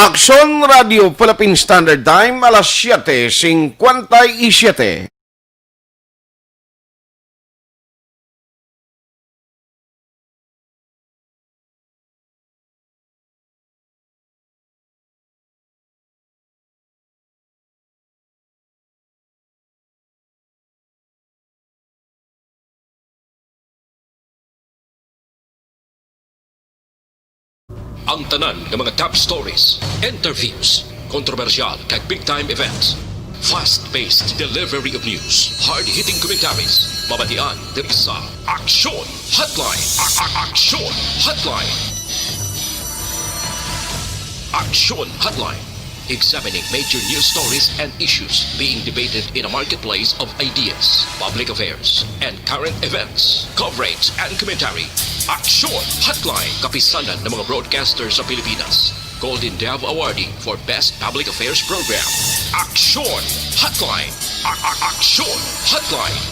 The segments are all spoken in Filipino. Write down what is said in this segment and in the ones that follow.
Aksyon Radio Philippine Standard Time, alas 7:57. Ang tanan ng mga top stories, interviews, kontrobersyal kag big-time events. Fast-paced delivery of news, hard-hitting commentaries, mabatian diri sa Aksyon Hotline. Aksyon Hotline. Aksyon Hotline. Examining major news stories and issues being debated in a marketplace of ideas, public affairs, and current events. Coverage and commentary. Aksyon Hotline. Kapisanan ng mga broadcasters sa Pilipinas. Golden Dove Awardee for Best Public Affairs Program. Aksyon Hotline. Aksyon Hotline.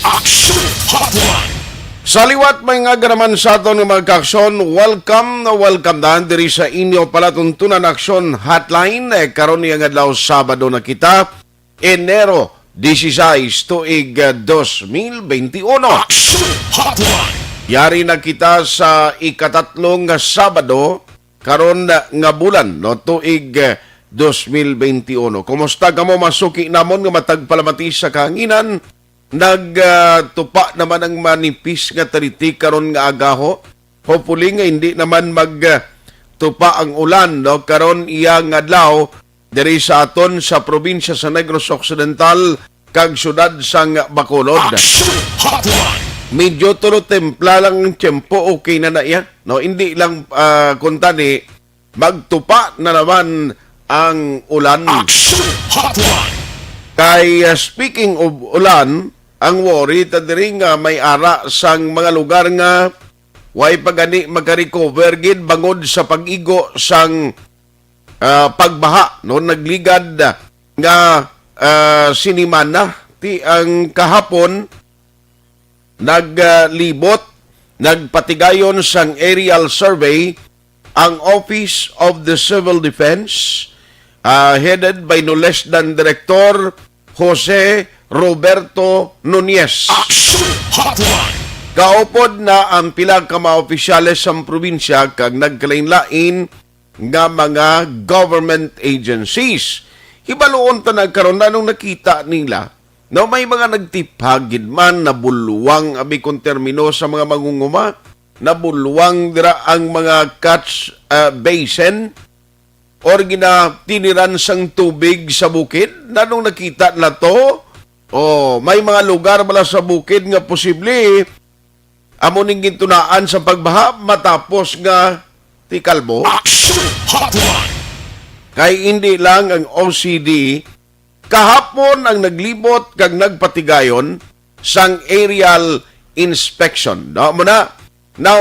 Aksyon Hotline. Sa liwat may nga ganaman sa aton ng mga kaksyon, welcome na diri sa inyo palatuntunan Aksyon Hotline. Karon niya nga daw Sabado na kita, Enero 16 tuig 2021. Aksyon Hotline. Yari na kita sa ikatatlong Sabado karon nga bulan no tuig 2021. Kumusta kamo masuki namon nga matagpalamati sa kahanginan? Nagtupa naman ang manipis nga tariti karon nga agaho. Hopefully nga hindi naman magtupa ang ulan no karon iya nga adlaw diri sa aton sa probinsya sa Negros Occidental kag syudad sang Bacolod. Medyo tulo templa lang ang tiyempo, okay na iya. No, hindi lang kuntani magtupa na naman ang ulan. Kay speaking of ulan, ang worry ta diri nga may ara sang mga lugar nga way pagani magka-recover gid bangod sa pag-igo sang pagbaha no nagligad nga sinimana ti ang kahapon naglibot nagpatigayon sang aerial survey ang Office of the Civil Defense headed by no less than Director Jose Roberto Nunez. Kaupod na ang pila ka mga opisyales sa probinsya kag nagkalain-lain nga mga government agencies. Hibaluon ta nagkaroon na nung nakita nila no may mga nagtiphagid man nabulwang abi kung termino sa mga mangunguma nabulwang dira ang mga catch basin or ginatiniran sang tubig sa bukid. Nanong nakita na to? May mga lugar bala sa bukid nga posible amo ning gintunaan sa pagbaha matapos nga tikalbo. Kay hindi lang ang OCD kahapon ang naglibot kag nagpatigayon sang aerial inspection. Now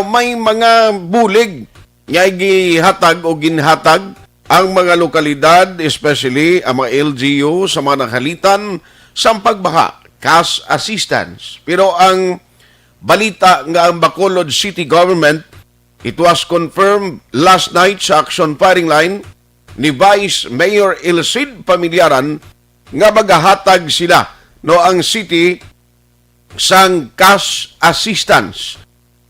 may mga bulig nga gihatag o ginhatag ang mga lokalidad, especially ang mga LGU sa mga nakalitan sa pagbaha, cash assistance. Pero ang balita nga ang Bacolod City Government, it was confirmed last night sa Aksyon firing line ni Vice Mayor Ilcid Pamilyaran nga magahatag sila no ang city sang cash assistance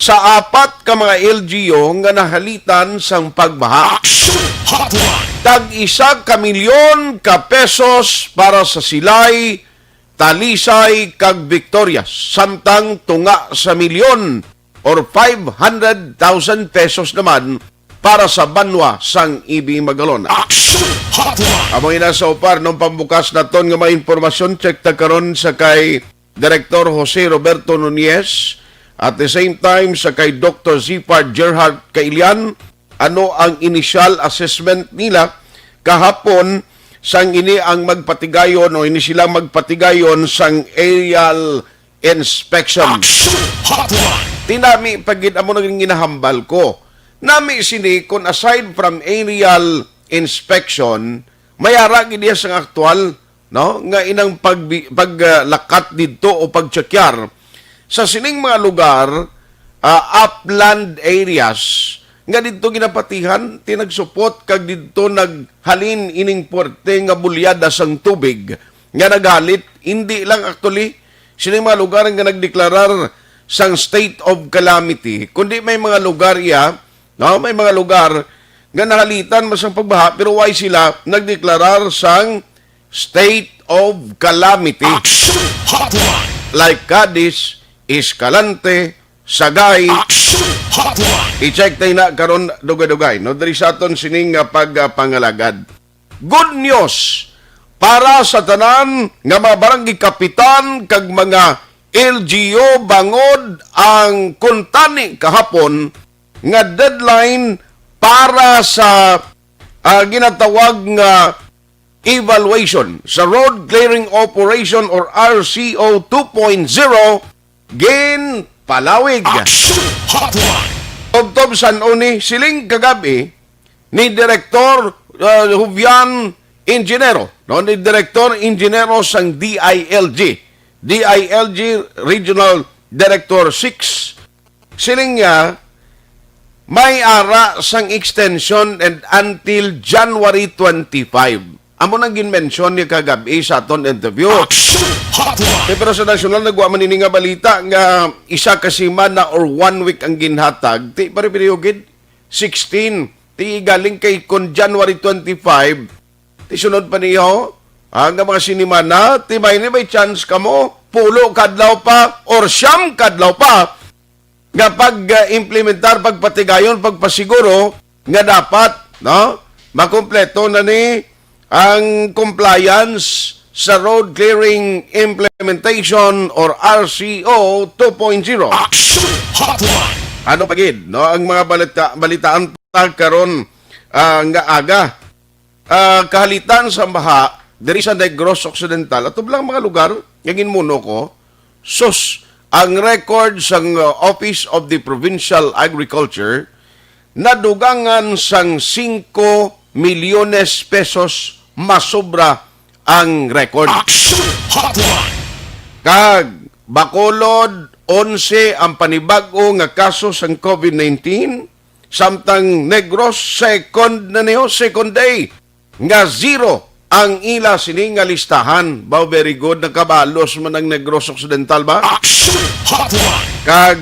sa apat ka mga LGU nga nahalitan sang pagbaha. Tag 1 milyon ka pesos para sa Silay, Talisay kag Victorias, samtang tunga sa milyon or 500,000 pesos naman para sa Banwa sang Ibi Magalona. Amoy na sa upar nung pambukas na ton nga may informasyon check ta karon sa kay Director Jose Roberto Nunez at the same time sa kay Dr. Zipard Gerhard Kailian ano ang initial assessment nila kahapon sang ini ang magpatigayon o ini silang magpatigayon sang aerial inspection. Tinami pagid amo naging ginahambal ko. Nami sini kon aside from aerial inspection, mayara gid sang aktual no nga inang paglakat didto o pagtsakyar sa sining mga lugar upland areas nga dito ginapatihan, tinagsupot kag dito naghalin ining puwerte nga bulyada sang tubig nga naghalit, hindi lang actually sila mga lugar nga nagdeklarar sang state of calamity, kundi may mga lugar may mga lugar nga nahalitan masang pagbaha pero why sila nagdeklarar sang state of calamity. Aksyon Hotline. Like Cadiz, Escalante, Sagay. Aksyon Hotline. I-check tayo na karon dugay-dugay. No? Dari sa aton sining pagpangalagad. Good news para sa tanan nga mga barangay kapitan kag mga LGU bangod ang kuntani kahapon nga deadline para sa ginatawag nga evaluation sa Road Clearing Operation or RCO 2.0 gin palawig. Aksyon Hotline. Tobtob Sanoni siling kagabi ni Direktor Huvian Ingenero, no? Ni Direktor Ingenero sang DILG Regional Director 6 siling niya may ara sang extension and until January 25. Amo nang ginmention niya kagabi sa aton interview. Aksyon Hotline. Pero sa nasyonal nagwa man ini nga balita nga isa ka semana or 1 week ang ginhatag. Ti pare period 16. Ti galing kay kon January 25. Ti sunod pa niyo ang mga sinimana ti may chance kamo pulo kadlaw pa or siyam kadlaw pa nga pag-implementar, pagpatigayon, pagpasiguro nga dapat makumpleto na ni ang compliance sa Road Clearing Implementation or RCO 2.0. Aksyon Hotline. Ano pagid, no? Ang mga balitaan pa karon nga aga. Kahalitan sa baha diri sa Negros Occidental at lang mga lugar nga ginmuno ko ang record sa Office of the Provincial Agriculture nadugangan sang 5 milyones pesos masobra ang record. Aksyon Hotline. Kag Bacolod 11 ang panibag-o nga kaso sang COVID-19 samtang Negros second day nga 0 ang ila sini nga listahan. Bao very good, nakabalos man ang Negros Occidental ba? Aksyon Hotline. Kag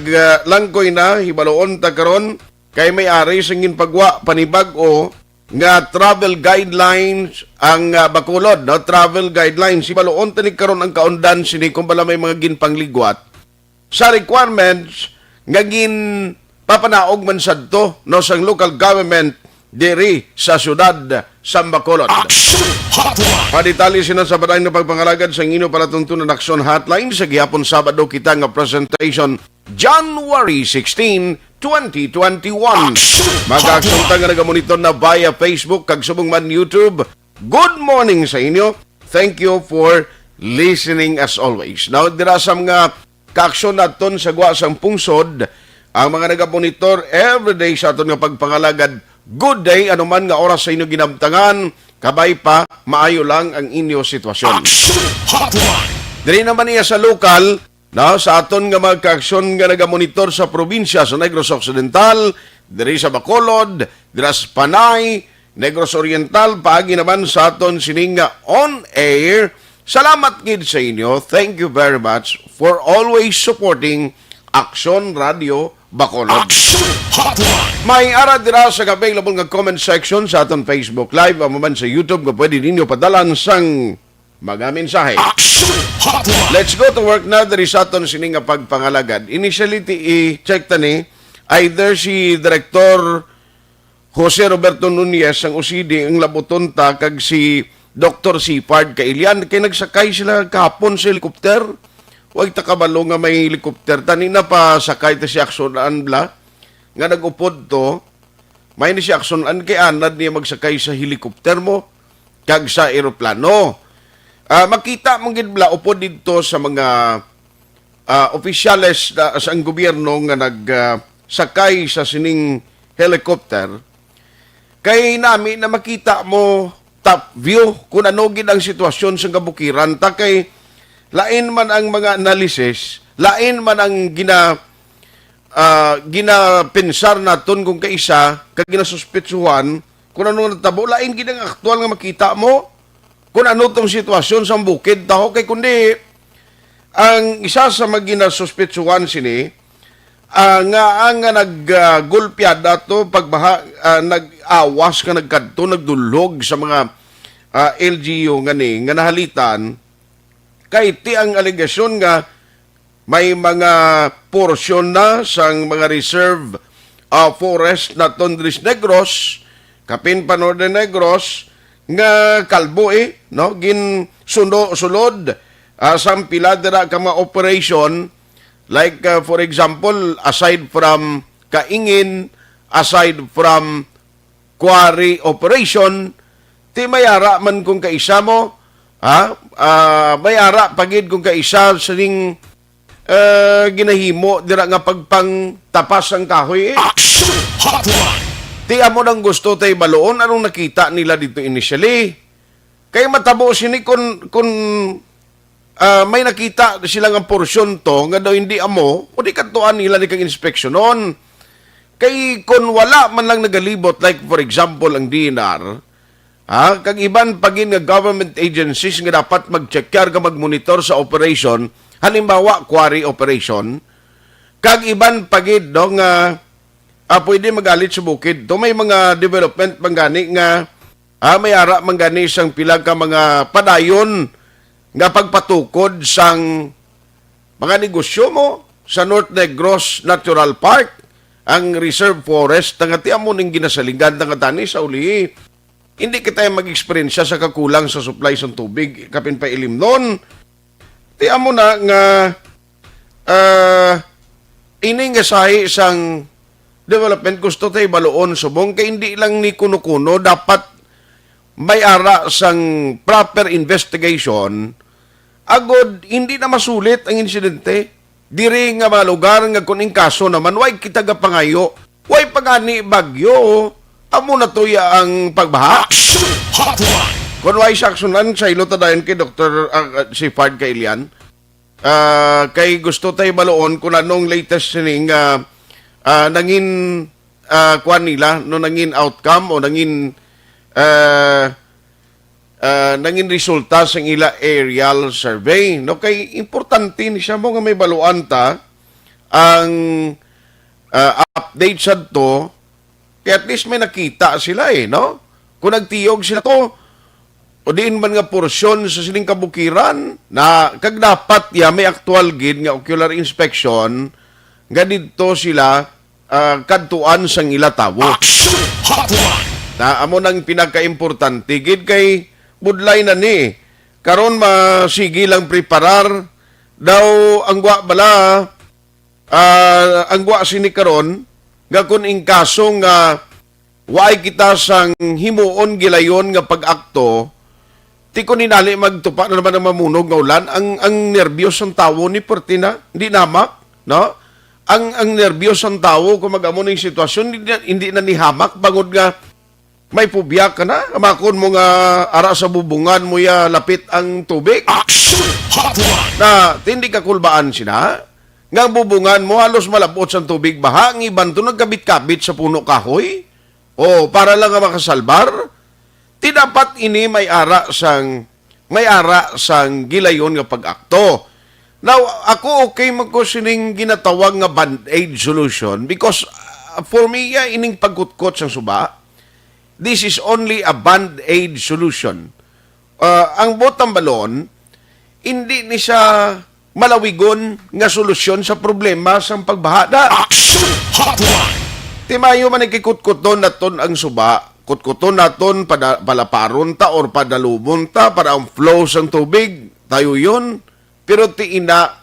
langkoy na hibaloon ta karon kay may-ari sang ginpagwa panibag-o nga travel guidelines ang Bacolod, no? Travel guidelines hibaloon ta ni karon ang kaundan sini kung bala may mga ginpangligwat sa requirements nga gin papanaog man sadto no sang local government diri sa syudad sa Bacolod. Aksyon Hotline. Paditali sina sa baday na pagpangalagad sa inyo para tuntunan Aksyon Hotline sa gihapon Sabado kita nga presentation January 16, 2021. Mag-aksyon ta nga nagamonitor na via Facebook kag subong man YouTube. Good morning sa inyo. Thank you for listening as always. Now, dira sa mga kaaksyon naton sa gwa sang pungsod, ang mga nagamonitor everyday sa aton nga pagpangalagad. Good day, anuman nga oras sa inyo ginamtangan, kabay pa, maayo lang ang inyo sitwasyon. Aksyon Hotline. Diri naman niya sa lokal, sa aton nga magka-aksyon nga nagamonitor sa probinsya sa Negros Occidental, diri sa Bacolod, diri sa Panay, Negros Oriental, paagi naman sa aton sining on air. Salamat gid sa inyo. Thank you very much for always supporting Aksyon Radio Bacolod. Aksyon Hotline. May ara dira sa available nga comment section sa aton Facebook Live o man sa YouTube nga pwede ninyo padalan sang mga mensahe. Aksyon Hotline. Let's go to work na diri sa aton sini nga pagpangalagad. Initially i-check tani either si Director Jose Roberto Nunez ang OCD ang labuton ta kag si Dr. Sipard Kailian kay nagsakay sila kahapon sa helicopter. Huwag takabalo nga may helicopter. Tanina pa sakay ta si Aksyon Anbla nga nag-upod to. May ni si Aksyon An kay anad niya magsakay sa helicopter mo kag sa eroplano. Makita mong gidbla upod dito sa mga opisyales sa ang gobyerno nga nagsakay sa sining helicopter. Kay nami na makita mo top view kung ano gid ang sitwasyon sa kabukiran ta kay lain man ang mga analysis, lain man ang ginapensar naton kung kaisa kag ginasuspetsuhan kung ano natabo lain gid ang aktual nga makita mo kung ano tong sitwasyon sa bukid taho kay kundi ang isa sa maginasuspetsuhan sini nga naggulpyad ato pagbaha nag-awas ka nagkadto nagdulog sa mga LGU nga nahalitan kay ti ang alegasyon nga may mga porsyon na sang mga reserve forest na Tondres Negros, Kapin Panorde Negros, nga kalbo no? Gin sulod sang pila dira ka mga operation, like for example, aside from kaingin, aside from quarry operation, ti mayara man kung kaisa mo, mayara pagid kung kaisa sining ginahimo dira nga pagpang tapas ang kahoy Aksyon Hotline. Ti amo nang gusto tay baloon anong nakita nila dito initially. Kay matabo sini kun may nakita sila nga porsyon to nga daw hindi amo, o di katuan nila ni kang inspeksyonon. Kay kun wala man lang nagalibot like for example ang DNR, kag iban pagin nga government agencies nga dapat mag-check ka mag-monitor sa operation, halimbawa quarry operation, kag iban pagid no nga pwede magalit sa bukid. To may mga development manggani nga may ara manggani sang pila ka mga padayon nga pagpatukod sang mga negosyo mo sa North Negros Natural Park, ang reserve forest nga ti amo ning ginasalingan nga tani sa uli. Hindi kita mag-experience sa kakulang sa supply sa tubig kapin pa ilim nun. Ti amo na nga ining sahi sang development gusto tayo baloon subong kay hindi lang ni kuno-kuno dapat may ara sang proper investigation agod hindi na masulit ang insidente diri nga mga lugar nga kuning kaso naman way kita ga pangayo way pagani bagyo amo na tuya ang pagbaha. Aksyon Hotline. Kung way saksunan sa ilo tadayon kay Dr. Si Fard Kailian, kay gusto tayo baloon kung anong latest sining nangin kuan nila no nangin outcome o nangin resulta sa ila aerial survey no kay importante ni siya mo nga may baluan ta ang update sa to kaya at least may nakita sila no kung nagtiyog sila to o diin man nga porsyon sa siling kabukiran na kag dapat may actual gid nga ocular inspection nga dito sila kadtuan sang ila tawo. Aksyon Hotline. Na amo nang pinaka-importante gid kay budlay na ni karon masigi lang preparar daw ang gwa bala ang gwa sini karon nga kun ing kaso nga waay kita sang himuon gilayon nga pag-akto ti kun inali magtupa na naman ang mamunog nga ulan ang nerbiyos ang tawo ni Pertina hindi namak no ang nerbiyos ang tawo kung mag-amo ng sitwasyon hindi na nihamak bangod nga may pubya ka na amakon mo nga ara sa bubungan mo ya lapit ang tubig. Aksyon Hotline. Na hindi ka kulbaan sina nga bubungan mo halos malabot sa tubig baha ang iban to nagkabit-kabit sa puno kahoy o para lang nga makasalbar. Ti dapat ini may ara sang gilayon nga pag-akto. Now, ako okay magkusining ginatawag nga band-aid solution because for me, ining pagkutkot sa suba, this is only a band-aid solution. Ang bottom balon, hindi ni siya malawigon nga solusyon sa problema sa pagbaha. Aksyon Hotline. Timayo man ikikutkot naton ang suba, kutkuton naton palaparon ta or padalubon ta para ang flow sang tubig, tayo yun. Pero tiina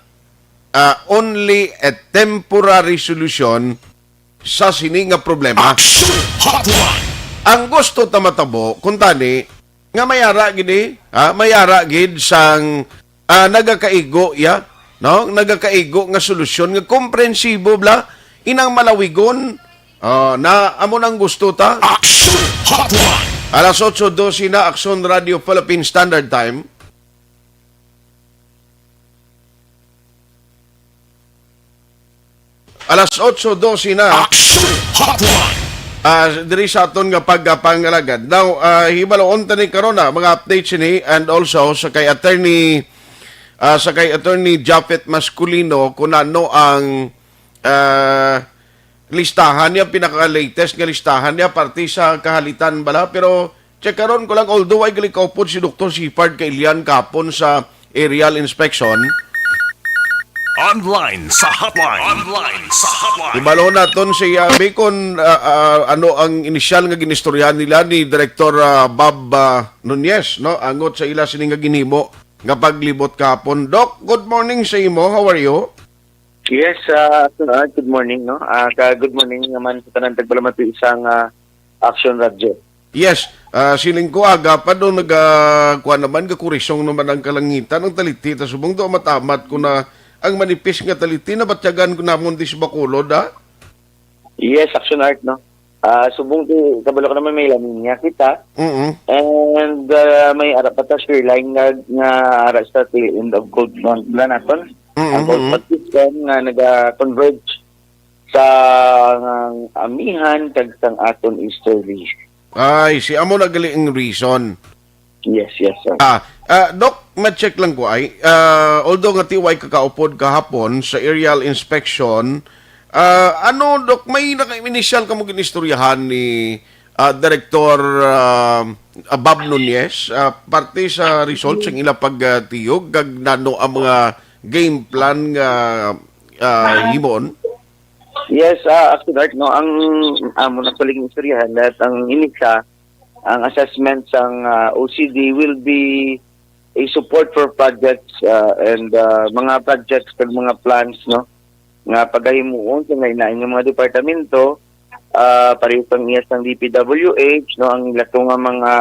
only a temporary solution sa sini nga problema. Aksyon Hotline. Ang gusto ta matabo kung tani nga mayara gid mayara gid sang nagakaigo no nagakaigo nga solusyon nga komprensibo bla inang malawigon na amo nang gusto ta. Aksyon Hotline. Alas 8:12 na Aksyon Radio Philippine Standard Time. Alas 8:12 na. Aksyon Hotline. Diri sa aton nga pagpangalagad. Now, hibaloon tani karon na mga updates ini and also sa kay attorney Japet Masculino kung ano ang listahan niya, pinaka-latest nga listahan niya parte sa kahalitan bala, pero check karon ko lang, although ay galikopod si Dr. Sipard kay Ilian kapon sa aerial inspection. Online sa hotline. Online sa hotline. Ibalo naton si Bacon ano ang inisyal nga ginistoryahan nila ni Director Bob Nunez, no? Angot sa ila sining nga ginhimo nga paglibot kapon. Doc, good morning sa imo. How are you? Yes, good morning, no? Good morning naman sa tanan tagbalamati isang Aksyon Radio. Yes, siling ko aga pa doon kuha naman kakurisong naman ang kalangitan ng taliti ta subong do matamat ko na ang manipis nga taliti na batyagan ko namon dis bakulod ha? Yes, Action Art, no? Subong ti kabalo ko naman may laminya kita. And may ara pa ta sure line nga ara sa end of gold month na naton. Ang gold system nga naga-converge sa amihan kag sang aton easterly. Ay, si amo nagali ang reason. Yes, sir. Doc, ma-check lang ko ay, although nga tiway kakaupod kahapon sa aerial inspection, ano, Doc, may initial ka mo ginistoryahan ni Director Bob Nunez, parte sa results ng ila pagtiyog, kag nano ang mga game plan nga himon? Yes, Action Art, no, ang amo na paliging istoryahan that ang inisa ang assessment sang OCD will be a support for projects and mga projects kag mga plans, no, nga pagahimuon sa inain ng mga departamento, pareho pang iyas ng DPWH, no, ang ilato nga mga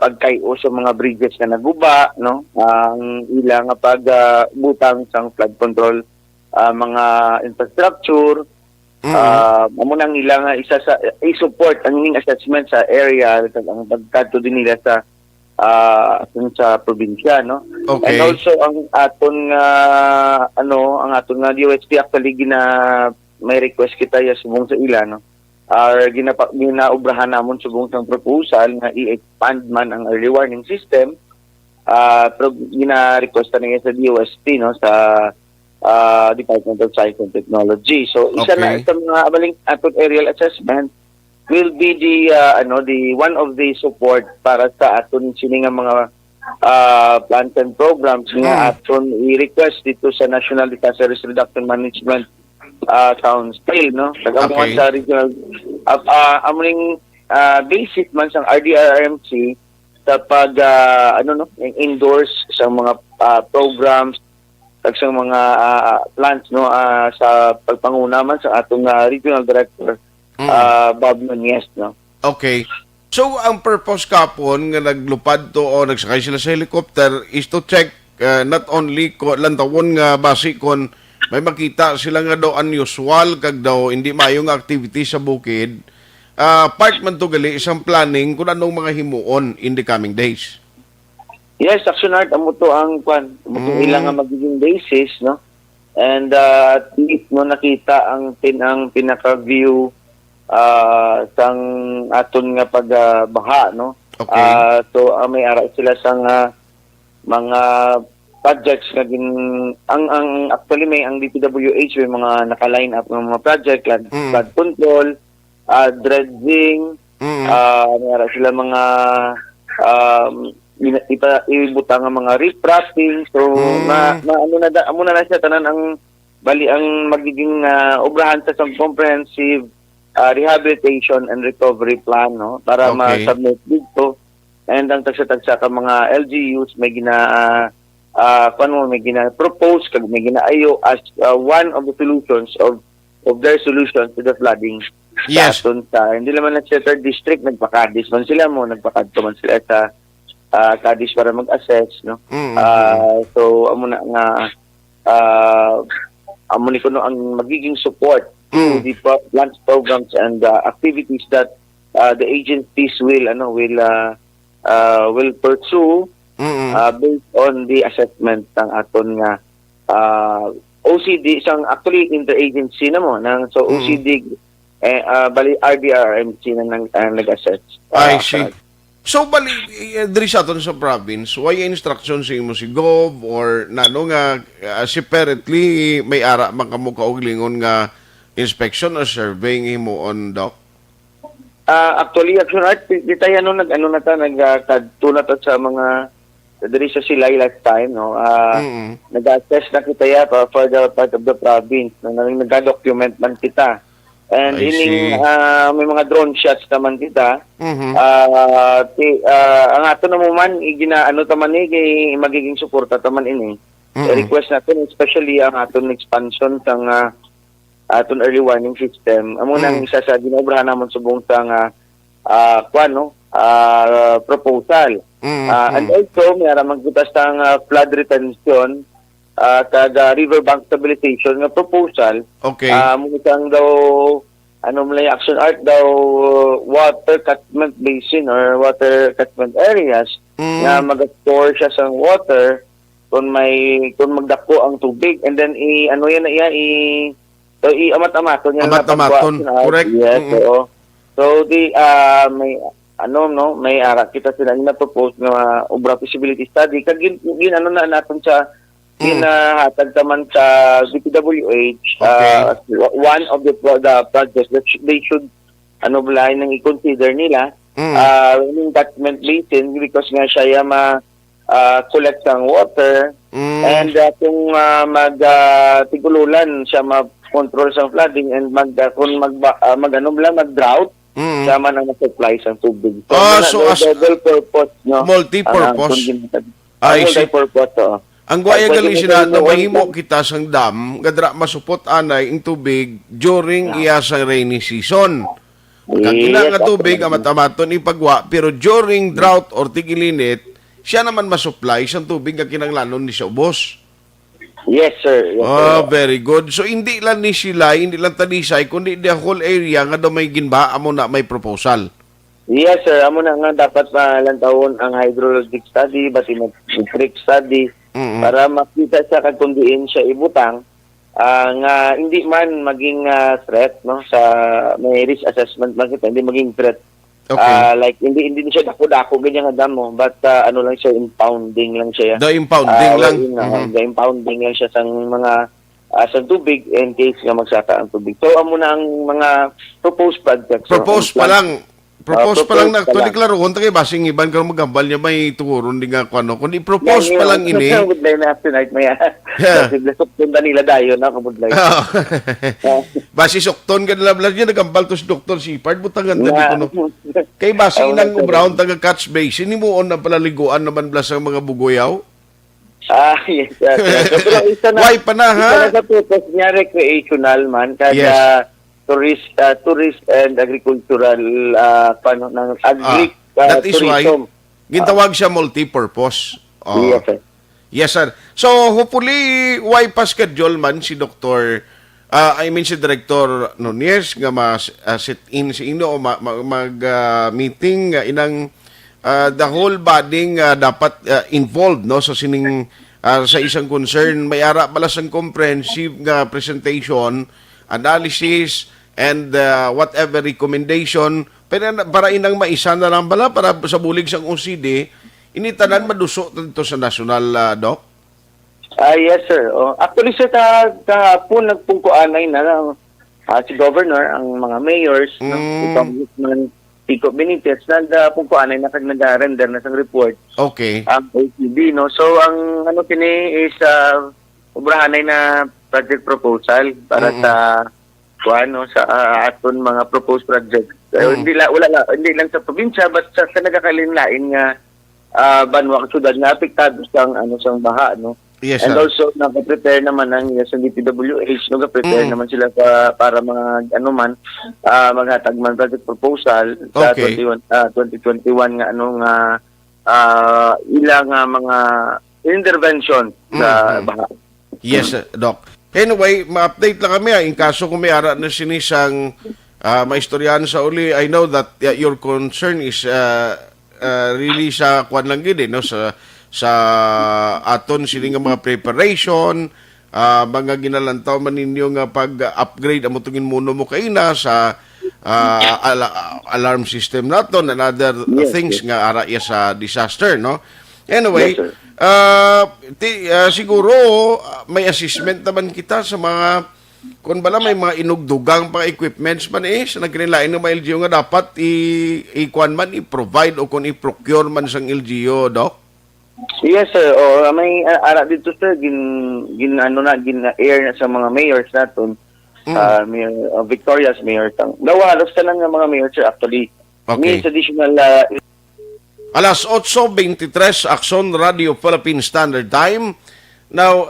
pagkayo sa mga bridges na naguba, no, ang ilang pagbutang sang flood control mga infrastructure. Amo nang ilang isa sa i-support ang ining assessment sa area kag ang pagkadto din nila sa probinsya, no. Okay. And also ang aton ang aton nga DOST actually may request kita ya subong sa ila, no. Ginaubrahan namon subong sang proposal nga i-expand man ang early warning system, pero gina-request na sa DOST, no, sa Department of Science and Technology. So isa na sa mga abaling aton aerial assessment will be the one of the support para sa aton sini nga mga plans and programs nga aton i-request dito sa National Disaster Risk Reduction Management Council, no. Tagamuan sa regional amuning basic man sang RDRMC sa pag endorse sa mga programs kag sa mga plans, no, sa pagpanguna man sa atong regional director Bob Nunez, no. Okay. So ang purpose kapon nga naglupad to o nagsakay sila sa helicopter is to check not only ko lantawon nga base kon may makita sila nga daw unusual kag daw hindi mayong activity sa bukid, part man to gali isang planning kung anong mga himuon in the coming days. Yes, Action Art, amo to ang ilang nga magiging basis, no? And at least no nakita ang pinaka-view sang aton nga pagbaha, no? Okay. So may ara sila sang mga projects nga ang actually may ang DPWH may mga naka-line up ng mga project like flood control, dredging, may ara sila mga ibutang ang mga ripraping. So amo na siya tanan ang bali ang magiging obrahan sa comprehensive rehabilitation and recovery plan, no, para ma-submit dito. And ang tagsa-tagsa ka mga LGUs may may gina-propose kag may ginaayo as one of the solutions of their solutions to the flooding. Yes. Hindi naman na sa third district nagpakadis man sila nagpakadto man sila sa kadis para mag-assess, no. So amo na nga amo ni kuno ang magiging support to the plans, programs and activities that the agencies will pursue based on the assessment ng aton nga OCD isang actually interagency na mo nang so OCD bali RDRMC na nag-assess. I see. So, bali, diri sa aton sa province, why instruction sa imo si Gov or nano nga separately may ara man kamo kauglingon nga inspection or surveying imo on, Doc? Actually, Aksyon Art, di tayo nagkadtuna ta sa mga diri sa silay last time, no? Nag-assess na kita ya for the part of the province. Nag-document man kita. And I see. may mga drone shots naman kita. Ang ato na mo man, ginaano taman kay magiging suporta taman ini. Request natin, especially ang aton expansion sang aton early warning system. Amo nang isa sa ginobrahan namon subong sang proposal. And also, may aramang kita sang flood retention kag riverbank stabilization nga proposal. Okay. Mukhang daw Action Art daw water catchment basin or water catchment areas na mag-store siya sa water kung magdako ang tubig, and then amat-amaton niya. Amat-amaton, correct. Yes, so may ara kita sila na propose nga obra feasibility study kag na naton sa ginahatag naman sa DPWH. One of the projects that they should nang i-consider nila yung catchment basin because nga siya collect ng water and kung tigululan siya ma-control sa flooding and mag-drought siya man ang supply sa tubig. So double purpose, no? Multi-purpose. Multi-purpose, Ang guaya gali sila na mahimo kita sang dam, gadra masupot anay ang tubig during iya sang rainy season. Kag ina nga tubig amat-amaton ipagwa, pero during drought or tigilinit, siya naman masupply sang tubig nga kinanglanon ni siya ubos. Yes, sir. Very good. So hindi lang ni sila, hindi lang talisay, kundi the whole area nga daw may ginba amo na may proposal. Yes, sir. Amo na nga dapat lantawon ang hydrologic study, bathymetric study, para makita sa kagkundiin siya ibutang nga hindi man maging threat, no, sa may risk assessment man kita, hindi maging threat. Okay. Like hindi siya dako-dako ganyan nga damo, but lang siya, impounding lang siya. The impounding lang. The impounding lang siya sa mga sa tubig in case nga magsaka ang tubig. So amo na ang mga proposed projects. Propose pa lang. Propose pa lang na actually klaro kung tagay basing iban ka magambal niya may turon di nga kuno kundi propose pa lang ini. Budlay na tonight may sukton nila dayon na kabudlay. Basi sukton ka nila blas niya nagambal to si Dr. Sipard butangan na kuno. Kay basing nang brown taga catch basin ni muon na palaliguan naman blas ang mga bugoyaw. Yes. Why pa na ha? Sa purpose niya recreational man kada tourist and agricultural ng that is why gintawag siya multi-purpose. Yes, sir. Yes, sir. So hopefully why pa schedule man si Dr. si Director Nunez nga sit in si ino o meeting inang the whole body dapat involved, no, so sining sa isang concern may ara pala sang comprehensive nga presentation, analysis and whatever recommendation para inang maisa na lang bala para sa bulig sang OCD initanan maduso dito sa national, Doc. Yes, sir. Actually, sir, kahapon nagpungkuanay na si Governor, ang mga mayors, si Congressman Pico Benitez, pungkuanay na kag nag-render na sang report. Okay. Ang OCD, no? So, ang kini is ubrahanay na project proposal para sa sa aton mga proposed projects. Hindi lang sa probinsya but sa nagakalinlain nga banwa syudad nga apektado sang sang baha, no. Yes, and sir. also naka-prepare naman ang sa DPWH, naka-prepare naman sila para mga maghatag man project proposal sa 2021 nga ilang mga intervention sa baha. Yes, Doc. Anyway, ma-update lang kami in kaso kung may ara na sinisang maistoryahan sa uli. I know that your concern is really sa kwan lang gid, no, sa aton sining mga preparation mga ginalantaw man ninyo nga pag-upgrade ang mutungin muno mo kay na sa alarm system naton and other Yes, things yes. nga ara iya sa disaster, no? Anyway, Yes, sir. siguro may assessment naman kita sa mga kung bala may mga inugdugang pa equipments man sa nagkanilain ng mga LGU nga dapat i-kuan man i-provide o kung i-procure man sang LGU, Doc. Yes, sir. May ara dito, sir, gin air na sa mga mayors naton. Mayor Victoria's mayor tang. Nawalos ka lang ng mga mayor, sir, actually. Okay. Means additional Alas 8:23, Aksyon Radio Philippine Standard Time. Now,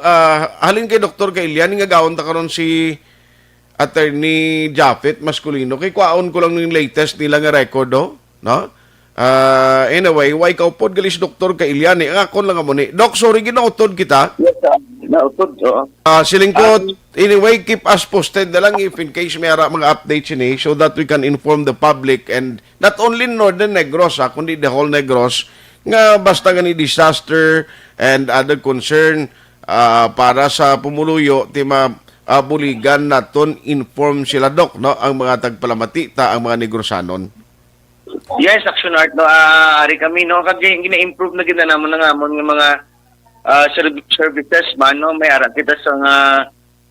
halin kay Dr. Kailian, nga gawon ta karon si Attorney Japet Masculino. Kay kwaon ko lang yung latest nila nga record, no? Anyway, why ka upod galis Dr. Kailian? Ang akon lang mo ni. Doc, sorry, ginautod kita. yes, nautod. Silingkod, anyway, keep us posted na lang if in case may mga updates ini so that we can inform the public and not only Northern Negros, kundi the whole Negros, nga basta nga ni disaster and other concern para sa pumuluyo, buligan naton inform sila, Doc, no? Ang mga tagpalamati, ang mga Negrosanon. Yes, Aksyon Art, no, ari kami, no, kag gina-improve na ginanamon na ngamon ng mga services man, no, may ara kita sa nga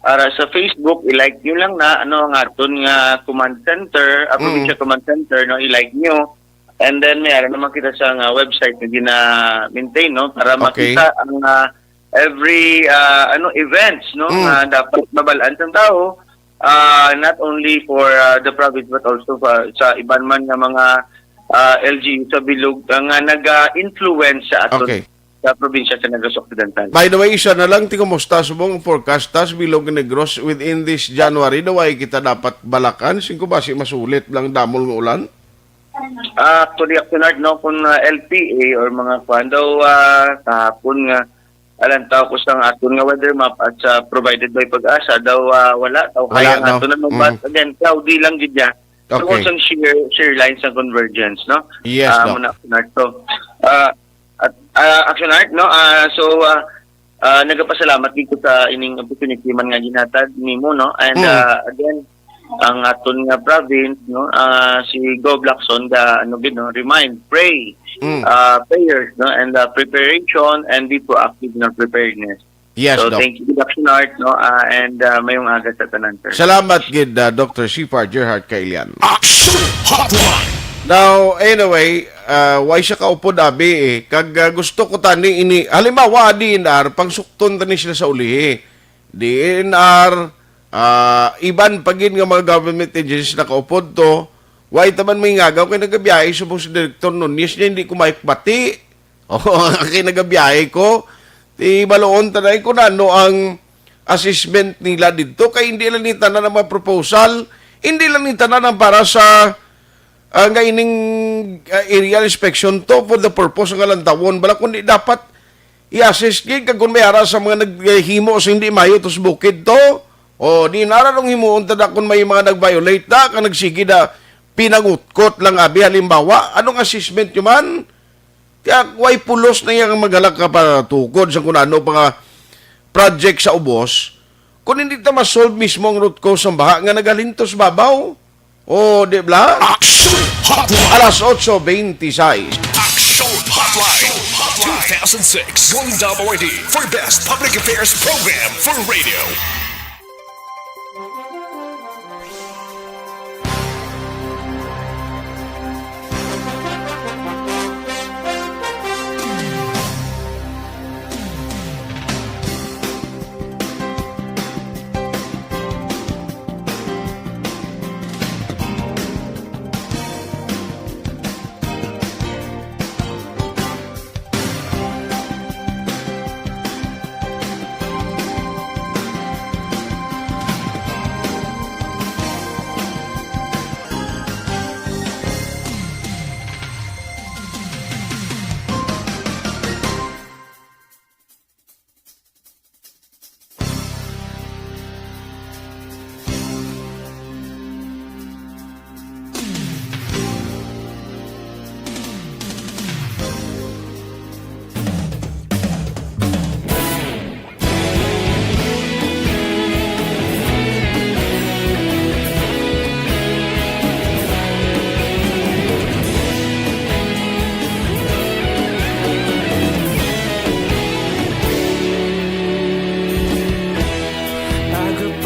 ara sa Facebook, i-like nyo lang na, ang aton nga command center, provincial command center, no, i-like nyo, and then may ara naman kita sa nga website na gina-maintain, no, para makita ang every, events, no, nga dapat mabalaan ng tao, not only for the province but also sa iban man nga mga LGU sa bilog nga nag-influence sa aton sa probinsya sa Negros Occidental. By the way, isa na lang, kumusta subong forecast tas bilog Negros within this January, daway kita dapat balakan, singko basi masulit lang damol ng ulan? Actually, Aksyon, no, kung LPA or mga kwan daw kahapon nga alam tao ko sa aton nga weather map at provided by Pag-asa daw wala kaya nga aton na but again cloudy lang gid ya. So also shear lines ng convergence, no? Yes, muna to. Aksyon Art, no? Nagapasalamat dito sa ining opportunity man nga ginhatag nimo, no? And again ang aton nga province, no? Si Go Blackson remind, pray, prayers, no, and preparation and be proactive na preparedness. Yes, so Doc. thank you, Aksyon Art, no, and mayong aga sa tanan, sir. Salamat gid Dr. Sifar Gerhard Kailian. Aksyon Hotline. Now, anyway, why siya kaupod abi kag gusto ko tani ini halimbawa DNR pangsukton tani sila sa ulihi. DNR iban pagin nga mga government agencies na kaupod to. Why taman may ngagaw kay nagabiyahe subong si Director Nunes niya hindi ko maikpati. Kay nagabiyahe ko. Ti baloon tanay ko na ang assessment nila dito kay hindi lang nita na mga proposal, hindi lang nita na para sa nga ining aerial inspection to for the purpose nga lantawon bala kundi dapat i-assess gid kag kun may ara sa mga naghimo sa hindi mayo tos bukid to. Di nararong himuon tada kun may mga nag-violate da kang nagsige da pinangutkot lang abi halimbawa anong assessment yun man kaya way pulos na yung magalak ka para tukod sa kung ano pa project sa ubos kung hindi ta masolve mismo ang root cause ng baha nga nagalintos babaw di ba? Aksyon Hotline. Alas 8:26 Aksyon Hotline 2006 Gold Award for Best Public Affairs Program for Radio.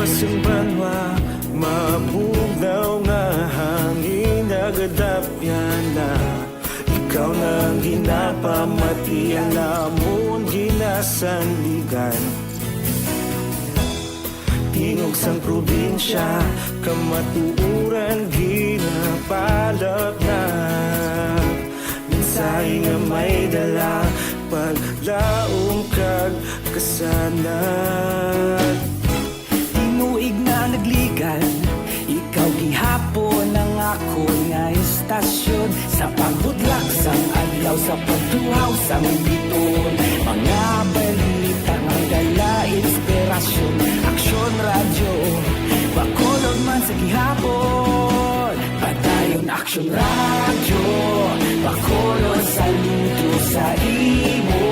pasang banwa, mabugnaw nga hangin nagadapyan na. Ikaw nang ginapamatian namon ginasandigan. Tingog sang probinsya, kamatuuran ginapalap na. Minsay nga may dala, paglaong kag kasanat. Tinuig na nagligan, ikaw gihapon ang ako nga istasyon. Sa paghudlak sang adlaw, sa pagduhaw sang biton. Mga balita nga dala inspirasyon. Aksyon radyo, bakolog man sa gihapon. Padayon aksyon radyo, bakolog saludo sa imo.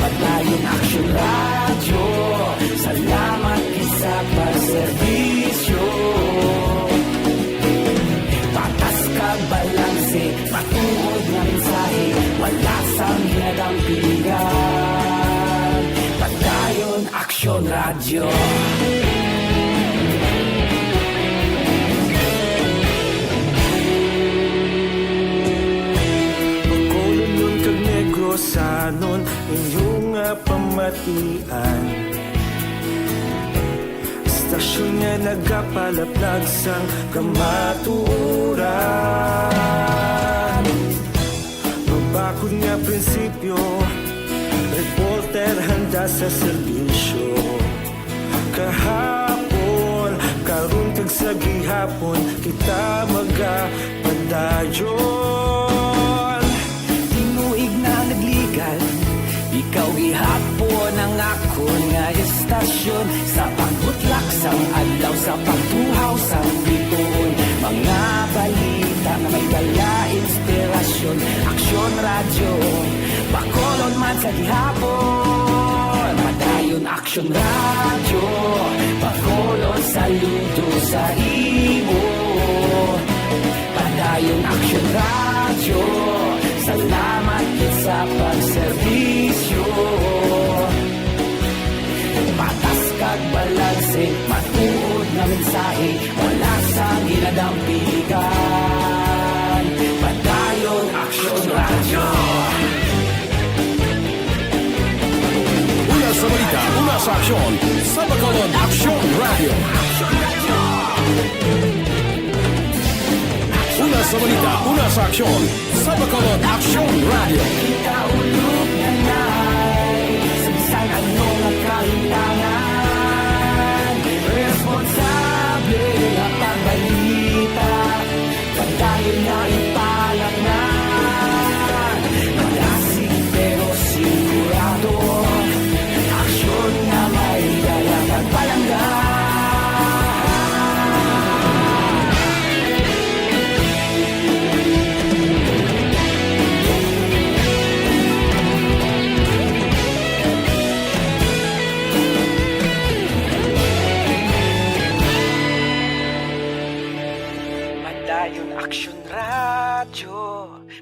Padayon aksyon radyo, salamat isa pagserbisyo. Patas kag balanse, matuod nga mensahe, wala sang hinadampingan. Padayon aksyon radyo. Bakolon nun kag Negrosanon, inyong nga pamatian. Istasyon nga nagapalaplag sang kamatuuran. Mabakod nga prinsipyo, reporter handa sa serbisyo. Kahapon, karon kag sa gihapon, kita magapadayon. Tinuig na nagligan, ikaw gihapon ang ako nga istasyon. Sa paghutlak sang adlaw, sa pagtuhaw sang biton. Mga balita na may dala inspirasyon. Aksyon radyo, bakolon man sa gihapon. Padayon aksyon radyo, bakolon saludo sa imo. Padayon aksyon radyo, salamat sa pagserbisyo. Patas kag balanse, matuod na mensahe, wala sang ginadampigan. Padayon aksyon radyo. Una sa balita, una sa aksyon, sa Bacolod Aksyon Radio. Una sa balita, una sa aksyon, sa Bacolod Aksyon Radio. Ikaulog na na'y sabisan anong nagkahintangan. Responsable na pagbalita, pagdayon na ipalat na. Malasig pero sigurado, aksyon na may dalang pagpalanggan. Padayon aksyon radyo,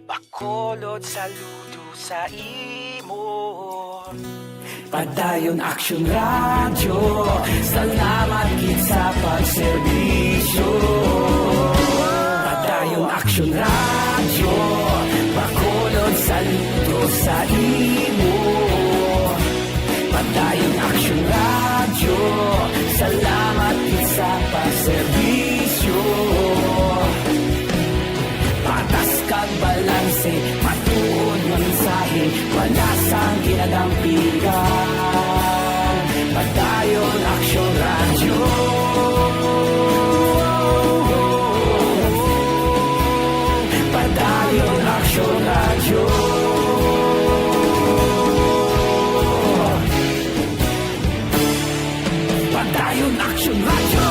bakolod saludo sa imo. Padayon aksyon radyo, salamat gid sa pagserbisyo. Padayon aksyon radyo, bakolod saludo sa imo. Padayon aksyon radyo, salamat gid sa pagserbisyo. Patas kag balanse, matuod nga mensahe, wala sang ginadampigan. Padayon aksyon radyo. Padayon aksyon radyo. Padayon aksyon radyo.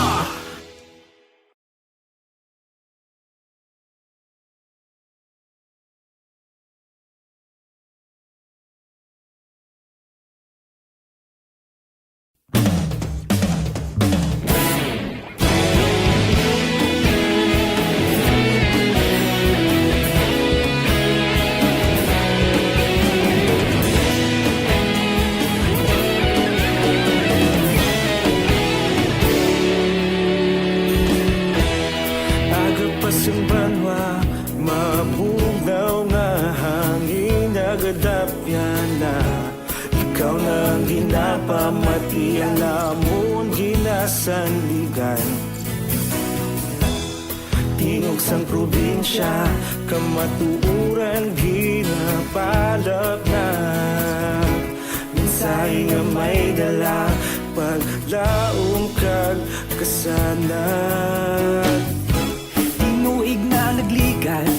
sandigan. Tingog sang probinsya, kamatuuran ginapalap na. Minsay nga may dala, paglaom kag kasanag. Tinuig na nagligan,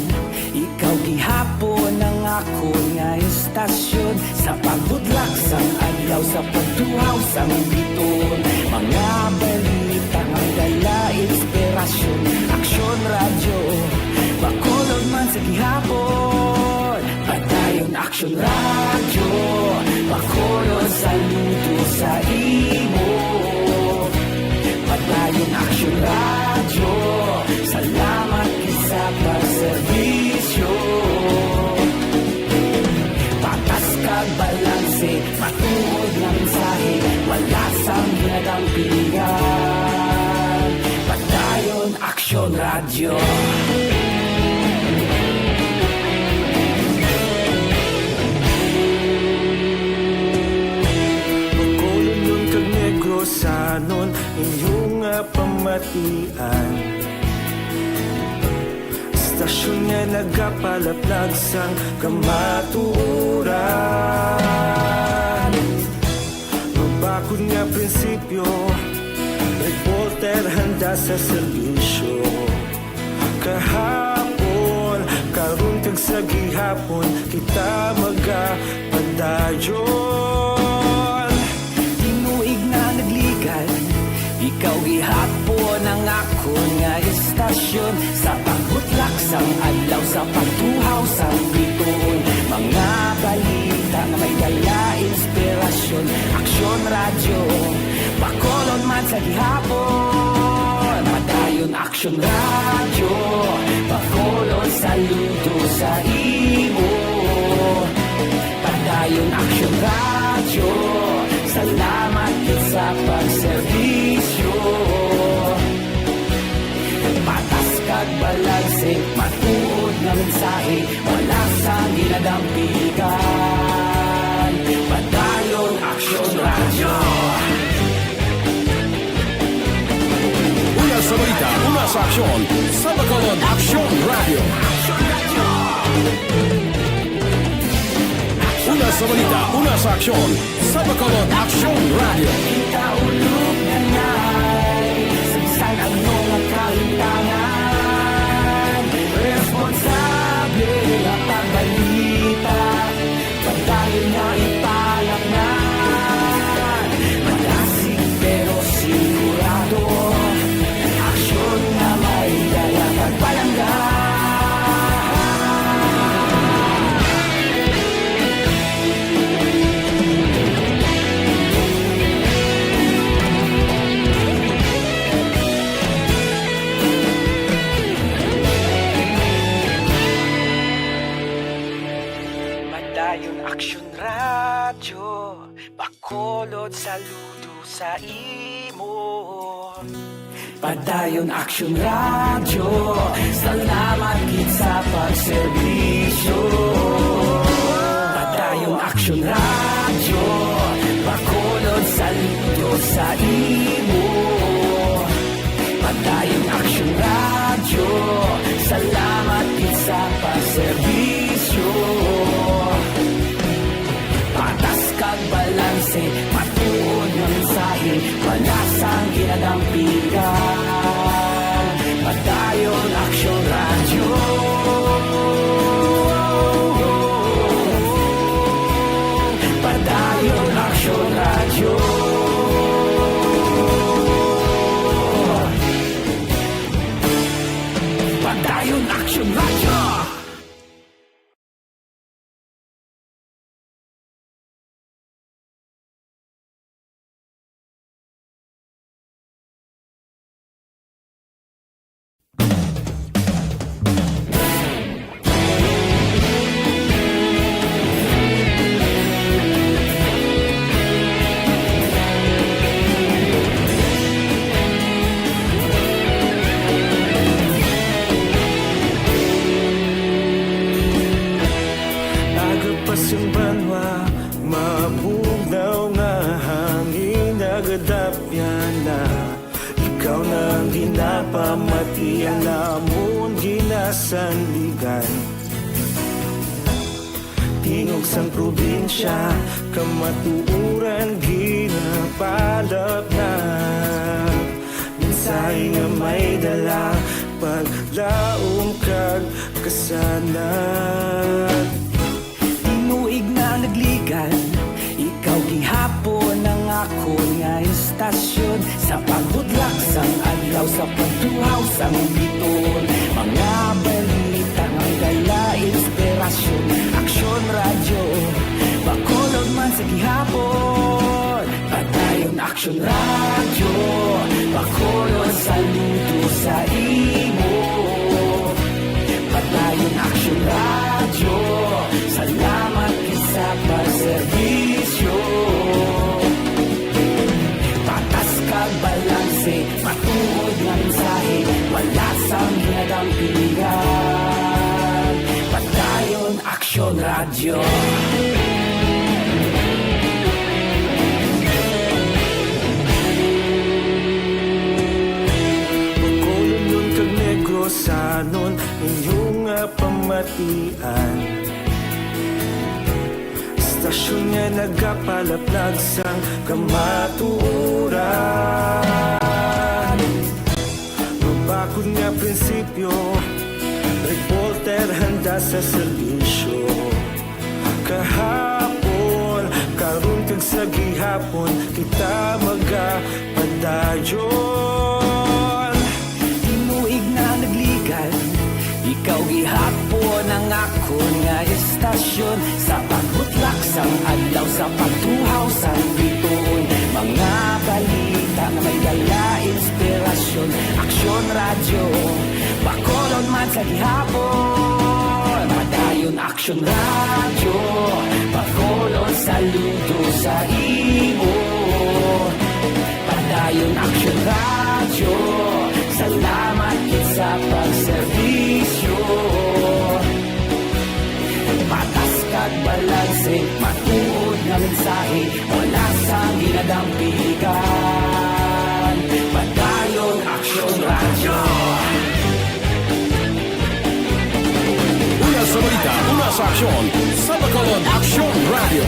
ikaw gihapon ang ako nga istasyon. Sa pagbudlak sang adlaw, sa pagduhaw sang biton. Mga balita nga dala inspirasyon. Aksyon radyo, bakolog man sa gihapon. Padayon aksyon radyo, bakolog saludo sa imo. Padayon aksyon radyo, salamat sa pagserbisyo. Patas kag balanse, matuod na mensahe, wala sang ginagampingan. Padayon aksyon radyo. Bacolod nun kag Negrosanon, inyong pamatian. Stasyon nga nagapalaplag sang kamaturan. Mabakod nga prinsipyo, reporter handa sa serbisyo. Kahapon, karun kag sa gihapon, kita magapadayon. Tinuig na nagligan, ikaw gihapon ang ako nga istasyon. Sa pagbutlak sang adlaw, sa pagtuhaw sang biton. Mga balita nga may dala inspirasyon. Aksyon radyo, bakolon man sa gihapon. Padayon aksyon radyo, bakolon saludo sa imo. Padayon aksyon radyo, salamat sa pagserbisyo. Patas kag balanse, matuod na mensahe, wala sang ginadampigan. Padayon aksyon radyo. Una sa balita, una sa aksyon. Sa Bacolod, Aksyon Radio. Una sa balita, una sa aksyon. Sa Bacolod, Aksyon Radio. Ikaulog na na'y Sinsan ang mga kahintangan. Responsable ang pagbalita, pagdayo na ipalak na. Malasig pero sigurado, aksyon na may dalang pagpalangga. Padayon aksyon radyo, bakolod saludo sa imo. Padayon aksyon radyo, salamat gid sa pagserbisyo. Padayon aksyon radyo, bakolod saludo sa imo. Padayon aksyon radyo, salamat gid sa pagserbisyo. Patas kag balanse, matuod na mensahe, wala sang ginadampigan. Padayon aksyon radyo. Padayon aksyon radyo. Padayon aksyon radyo. ikaw nang ginapamati ang namon ginasandigan. Tingog sang probinsya, kamatuuran ginapalap na. Minsay nga may dala, paglaom kag kasanan. Tinuig na nagligan, ikaw gihapon ang ako nga istasyon. Sa paghudlak sang adlaw, sa pagtuhaw sang biton. Mga balita ng dala, inspirasyon. Aksyon radyo, bakolod man sa gihapon. Padayon aksyon radyo, bakolod saludo sa imo. Padayon aksyon radyo, salamat sa pagserbisyo. Patas kag balanse, matuod nga mensahe, wala sang ginadampingan. Padayon aksyon radyo. Bakolod nun kag Negrosanon, inyong nga pamatian. Stasyon nga nagapalaplag sang kamatuuran. Mabakod nga prinsipyo, reporter handa sa serbisyo. Kahapon, karon kag sa gihapon, kita magapadayon. Tinuig na nagligan, ikaw gihapon ang ako nga istasyon. Sa pagbutlak sang adlaw, sa pagtuhaw sang biton. Mga balita na may dala, inspirasyon. Aksyon radyo, bakolod man sa gihapon. Padayon aksyon radyo, bakolod saludo sa imo. Padayon aksyon radyo, salamat sa pagserbisyo. Patas kag balanse, matuod nga mensahe, wala sang ginadampigan. Padayon aksyon radyo. Una sa balita, una sa aksyon, sa Bacolod Aksyon Radio.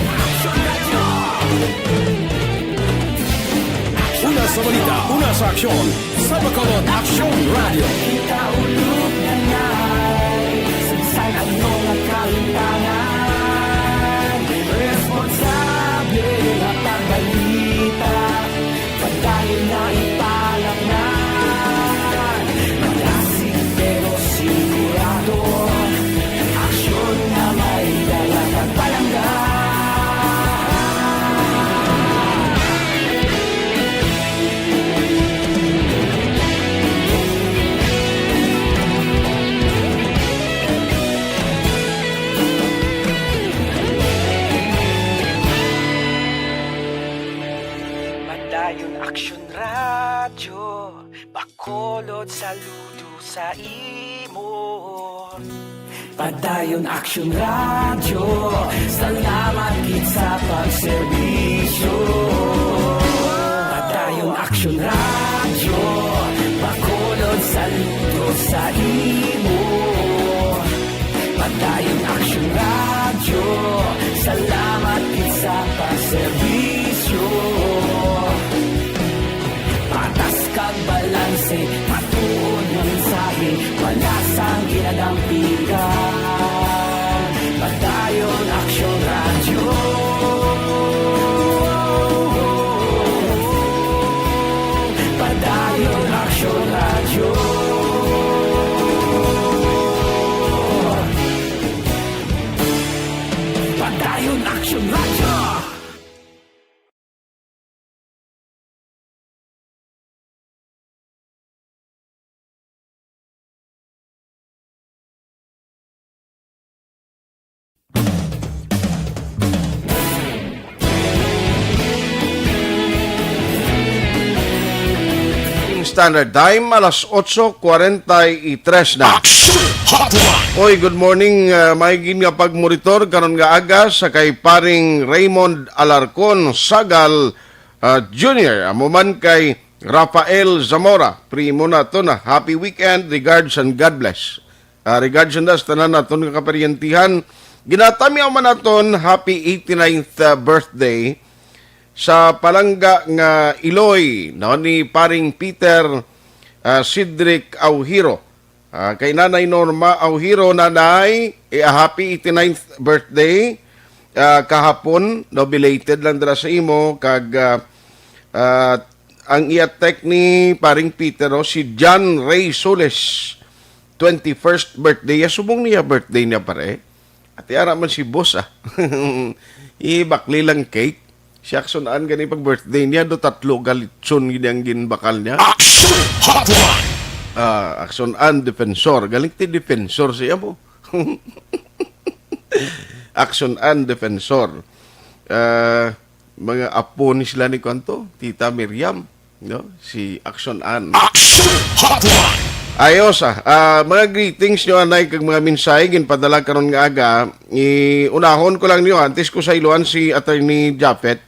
Una sa balita, una sa aksyon, sa Bacolod Aksyon Radio. Kita ulog na na'y sagsay ang mga kalintangan. Responsable na pagbalita, pagdayon na ipalaknan. Malasig pero sigurado, aksyon na may dalang at palanggan. Padayon aksyon radyo, bakolod saludo sa imo. Padayon aksyon radyo, salamat gid sa pagserbisyo. Padayon aksyon radyo, bakolod saludo sa imo. Padayon aksyon radyo, salamat gid sa pagserbisyo. Patas kag balanse, matuod nga mensahe, wala sang ginadampigan. Padayon aksyon radyo. Padayon aksyon radyo. Padayon aksyon radyo. Standard Time, alas 8:43 na. Hotline. Oy, good morning. Maigin nga pagmonitor karon nga aga sa kay paring Raymond Alarcon Sagal Jr. Amo man kay Rafael Zamora, primo na to na. Happy weekend, regards and God bless. Regards and das, tanan na to ng kaparyentihan. Ginatami man naton, happy 89th birthday sa palangga nga Iloy, no, ni paring Peter Cedric Auhiro. Kay Nanay Norma Auhiro, nanay, happy 89th birthday. Kahapon, no, belated lang dira sa imo, kag ang iatek ni paring Peter, si John Ray Soles, 21st birthday. Subong niya birthday niya pare. At yara man si boss ibakli lang cake. Si Aksyon gani pag birthday niya, do 3 galitson gini ginbakal niya. Aksyon Hotline. Aksyon defensor. Galing ti defensor siya mo. Aksyon defensor. Mga apo ni sila ni Kwanto, Tita Miriam, no? Si Aksyon Aksyon Hotline. Ayos mga greetings nyo anay kag mga mensahe ginpadala karon nga aga. Unahon ko lang niyo antes ko sa iluan si Attorney Japet.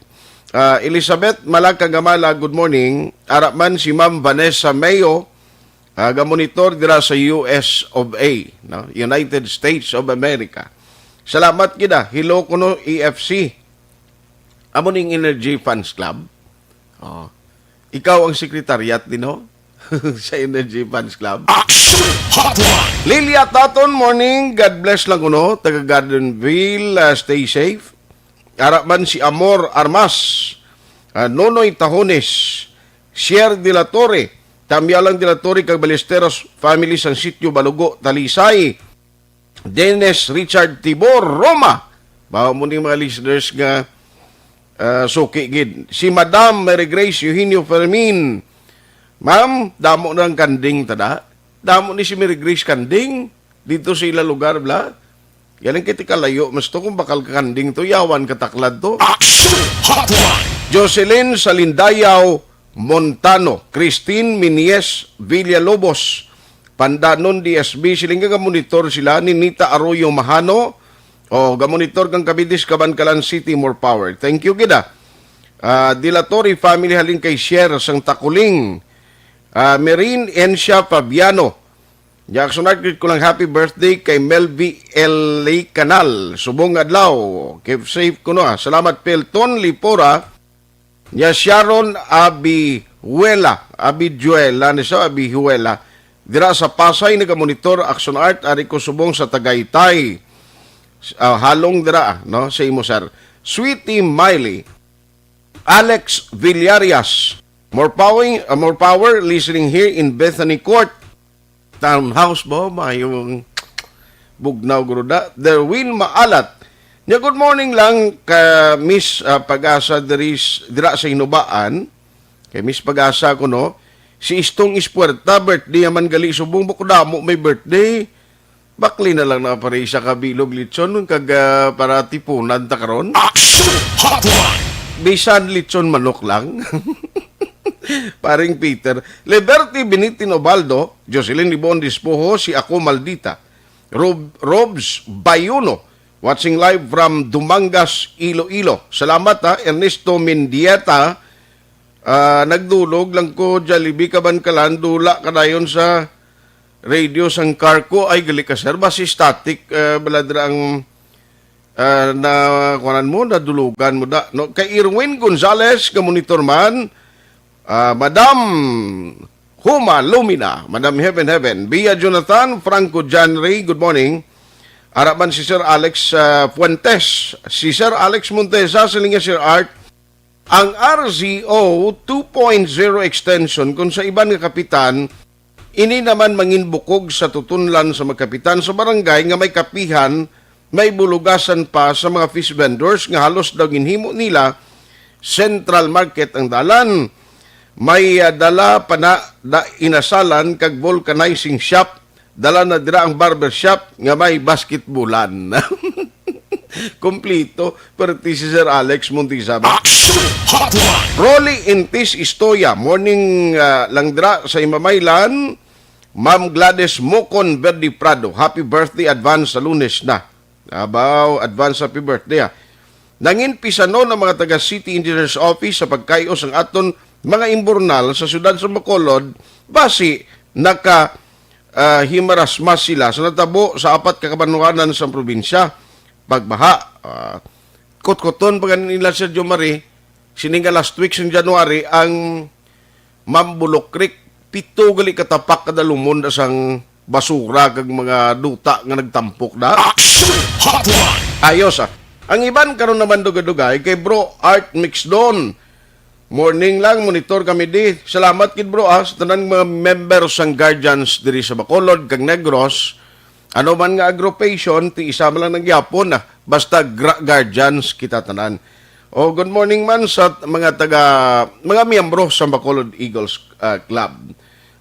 Elizabeth Malagkagamala, good morning. Araman si Ma'am Vanessa Mayo, ga-monitor dira sa US of A, no? United States of America. Salamat kita. Hello kuno EFC. Amo ning Energy Funds Club. Ikaw ang sekretariat din sa Energy Funds Club. Aksyon Hotline. Lilia Taton, morning. God bless lang kuno. Taga Gardenville, stay safe. Araman si Amor Armas, Nonoy Tahones, Sher de la Torre, Tamyalang de la Torre, kag Balesteros family sang sitio Balugo, Talisay, Dennis Richard Tibor, Roma. Bawa mo ni mga listeners nga suki gid. Si Madam Mary Grace Eugenio Fermin. Ma'am, damo ng kanding tada. Damo ni si Mary Grace kanding dito sa ila lugar bla. Yan kiti kalayo, mas to kung bakal kanding to, yawan kataklad to. Aksyon Hotline. Jocelyn Salindayaw Montano, Christine Minies Villalobos, Pandanon DSB, siling monitor sila ni Nita Arroyo Mahano, gamonitor kang Cavite, Cabancalan City, more power. Thank you gida. Dilatori family halin kay Sher sang Takuling, Merin Encia Fabiano. Jackson Arcade ko lang happy birthday kay Melvi L.A. Canal. Subong adlaw. Keep safe ko no. Salamat Pelton Lipora. Ya Sharon Abihuela. Abijuela. Abihuela. Dira sa Pasay, nag-monitor Action Art. Ari ko subong sa Tagaytay. Halong dira, no? Sa imo, sir. Sweetie Miley. Alex Villarias. More power listening here in Bethany Court. Townhouse ba? Mayong bugnaw guruda. Derwin Maalat. Nya good morning lang ka Miss Pag-asa dira sa Hinubaan. Kay Miss Pag-asa ko no. Si Istong Ispuerta, birthday man gali subong bukudamo may birthday. Bakli na lang na pare sa kabilog litson kag para tipunan ta karon. Aksyon Hotline. Bisan litson manok lang. Paring Peter, Liberty Benitin Obaldo, Jocelyn Libon Dispoho, si Ako Maldita, Robs Bayuno, watching live from Dumangas, Iloilo. Salamat Ernesto Mendieta, nagdulog lang ko, Jollibee Kabankalan, dula kadayon sa radio sang car ko, ay gali ka sir, basi static, baladra ang na kuanan mo, nadulugan mo da. No? Kay Irwin Gonzales, ka-monitor man, Madam Huma Lumina, Madam Heaven, Bia Jonathan, Franco John Ray, good morning. Araban si Sir Alex Fuentes, si Sir Alex Montesa, silinga Sir Art, ang RZO 2.0 extension kung sa iban nga kapitan, ini naman manginbukog sa tutunlan sa mga kapitan sa barangay nga may kapihan, may bulugasan pa sa mga fish vendors nga halos daw ginhimo nila Central Market ang dalan. May dala pa na inasalan kag vulcanizing shop, dala na dira ang barber shop nga may basketballan. Kompleto perti si Sir Alex Montizaba. Aksyon Hotline. Rolly Intis Istoya, morning lang dira sa Imamaylan. Ma'am Gladys Mocon Verdi Prado, happy birthday advance sa Lunes na. Abaw, advance happy birthday Nangin pisano ng mga taga City Engineers Office sa pagkayos ang aton mga imburnal sa siyudad sa Bacolod, basi naka himarasmas sila sa natabo sa 4 kakabanwanan sa probinsya. Pagbaha, kot-koton pag nila Sergio Marie, sininga last week sa January, ang Mambulok Creek, 7 gali katapak kada lumon sang basura kag mga duta nga nagtampok na. Aksyon Hotline. Ayos Ang iban karon naman dugay-dugay kay Bro Art Mixdon. Morning lang, monitor kami di. Salamat kid bro sa tanang mga members sang guardians diri sa Bacolod kag Negros. Ano man nga agrupation, ti isa man lang nagyapon basta guardians kita tanan. O good morning man sa mga mga miyembro sa Bacolod Eagles Club.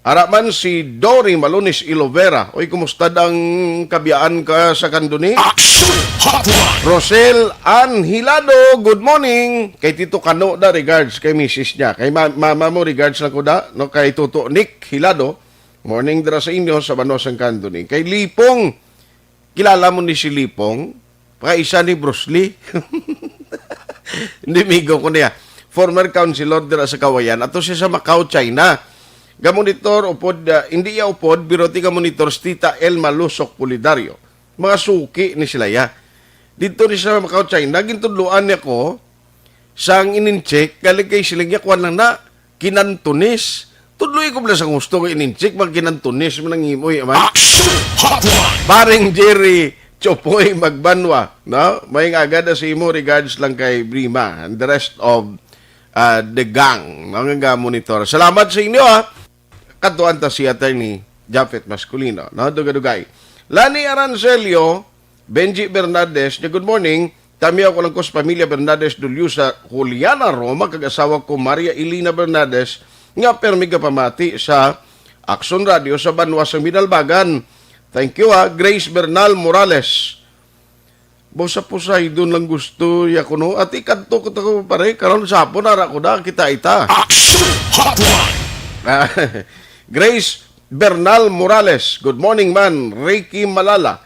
Ara man si Dory Malonis Ilovera. Oy, kumusta ang kabiyaan ka sa kanduni? Aksyon Hotline. Rosel Ann Hilado, good morning. Kay Tito Kano da, regards kay misis niya. Kay mama mo, regards lang ko da. No? Kay Tuto Nick Hilado, morning dara sa inyo sa Banosang Kanduni. Kay Lipong, kilala mo ni si Lipong? Pakaisa ni Bruce Lee. Hindi migo ko niya. Former councilor dira sa Kawayan. Ato siya sa Macau, China. Gamonitor upod, hindi iya upod, biroti ka monitor Tita Elma Lusok Pulidario. Mga suki ni sila ya. Dito ni sa Macau, China, gintudluan niya ko, sang inincheck, galing kay silang yakwan lang na, kinantunis. Tudloy ko pala sa gusto ko inincheck, mag kinantunis, manang imoy, aman. Aksyon Hotline. Paring Jerry Chopoy Magbanwa, no? May agad na si imo, regards lang kay Brima, and the rest of the gang, mga monitor. Salamat sa inyo, Katuan ta si Attorney Japet Masculino. No, dugay-dugay. Lani Arancelio, Benji Bernardes, good morning. Tami ako lang ko sa pamilya Bernardes Dulyusa, Juliana Roma, kag-asawa ko Maria Elena Bernardes, nga permi ka pamati sa Aksyon Radio sa Banwa sa Minalbagan. Thank you Grace Bernal Morales. Bosa po sa idon lang gusto ya kuno at ikanto ko pare karon sa hapon ara ko da kita ita. Aksyon Hotline. Grace Bernal Morales, good morning man. Reiki Malala,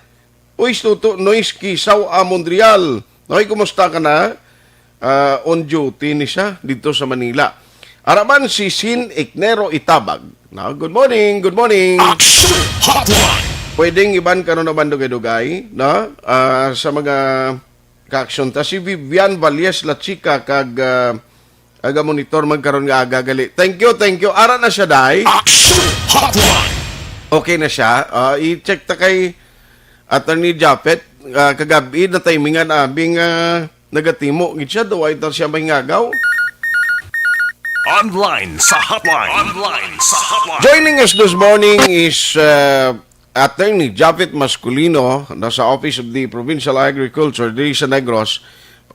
uy tuto Noiski Sawa Mondrial. Noy, kumusta ka na? On duty ni siya dito sa Manila. Araman si Sin Ignero Itabag. No, good morning, good morning. Aksyon Hotline. Pwedeng iban ka naman dugay-dugay, no? Sa mga ka-aksyon ta si Vivian Valles La Chica kag aga monitor magkaroon nga agagali. Thank you. Ara na siya, day. Aksyon Hotline. Okay na siya. I-check ta kay Attorney Japet. Kagabi na timingan abing nagatimo. Gid siya, daw ay siya may ngagaw. Online sa hotline. Joining us this morning is Attorney Japet Masculino nasa Office of the Provincial Agriculture di sa Negros.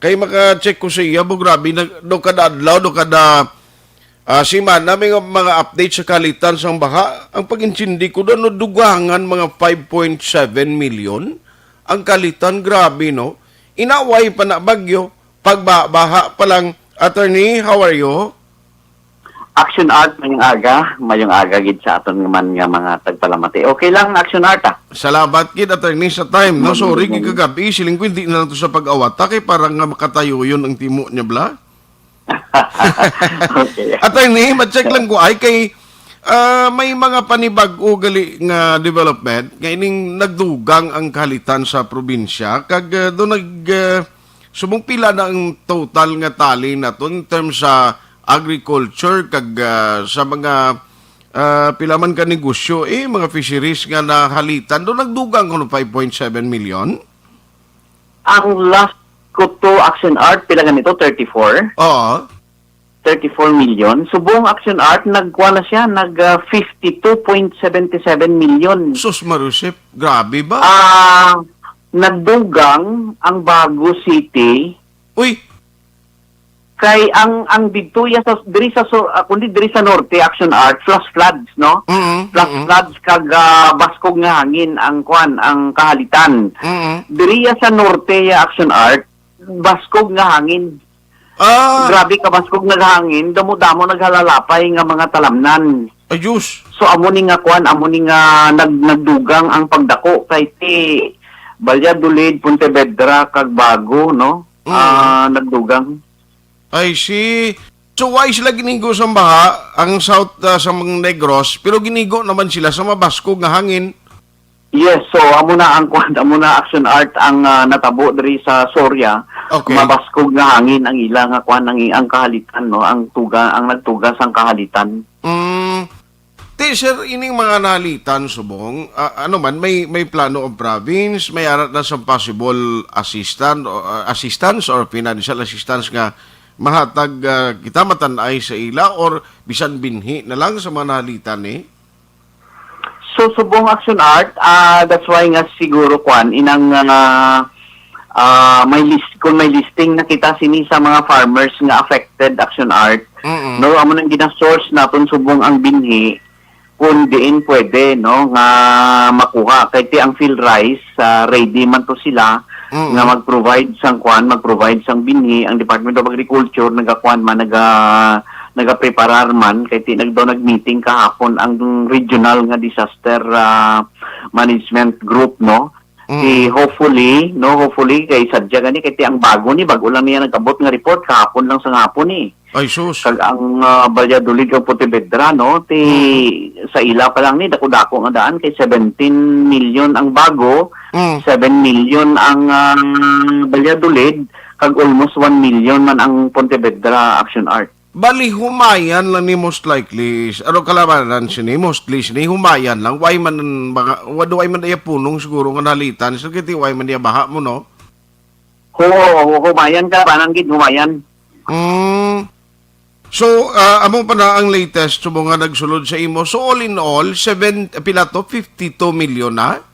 Kay maka-check ko sa iya, grabe, do kada adlaw, do kada simana, may mga update sa kalitan sa baha. Ang pag-intindi ko doon, dugangan mga 5.7 million. Ang kalitan, grabe, no? Inaway pa na bagyo, pagbaha pa lang. Attorney, how are you? Action Art mayong aga gid sa aton man nga mga tagpalamati. Okay lang Action Art Salamat kid Attorney sa time. No, sorry kagabi siling ko hindi na lang to sa pag-awata kay parang nga makatayo yun ang timo niya bla. Okay. Attorney, ma-check lang ko ay kay may mga panibag-o gali nga development nga ining nagdugang ang kalitan sa probinsya kag do sumungpila na ang total nga tali nato in terms sa agriculture kag sa mga pilaman ka negosyo mga fisheries nga nahalitan do nagdugang kuno 5.7 million. Ang last ko to Action Art pila ganito 34. Oo. 34 million. Subong Action Art nagkuha na siya nag 52.77 million. Sus Marusip, grabe ba? Nagdugang ang Bago City. Uy, Kay ang dito ya sa diri sa norte Action Art floods no floods kag baskog nga hangin ang kahalitan diri ya sa norte ya Action Art baskog nga hangin grabe ka baskog nga hangin damo naghalalapay nga mga talamnan ayos so amo ni nga nagdugang ang pagdako kay ti Valladolid, Pontevedra kag Bago no nagdugang. I see. So why sila ginigo sa baha ang south sa mga Negros pero ginigo naman sila sa mabaskog nga hangin? Yes, so amo na Aksyon Art ang natabo diri sa Soria. Okay. Mabaskog nga hangin ang ilang nga kuan ang kahalitan, no, ang nagtugas ang kahalitan. Sir, ining mga nalitan subong, ano man, may plano of province, may arat na sa possible assistance or financial assistance nga mahatag kita matanay sa ila or bisan binhi na lang sa mga nalitan So subong Aksyon Art, that's why nga siguro kuan inang kung may listing na kita sini sa mga farmers nga affected Aksyon Art. No, amo nang gina-source naton subong ang binhi kung diin pwede, no, nga makuha. Kaya ang field rice, ready man to sila nga mag-provide sang binhi. Ang Department of Agriculture nagakuan man, nagapreparar man. Kaya nag-meeting kahapon ang regional nga disaster management group, no. Hopefully kay sadya gani kay ang bago lang niya nagabot nga report kahapon lang sa hapon ni. Ay sus. Kag ang Valladolid ug Pontevedra, no, sa ila pa lang ni dako-dako nga daan kay 17 million ang bago, 7 million ang Valladolid, kag almost 1 million man ang Pontevedra Aksyon Art. Bali, humayan lang ni most likely. Ano kalabanan siya ni? Mostly siya ni humayan lang. Why man daya punong siguro nga nalitan. So, kiti, why man daya baha mo, no? Humayan ka, pananggit, humayan. So, amo pa na ang latest so nga nagsulod sa imo. So, all in all, 52 million na?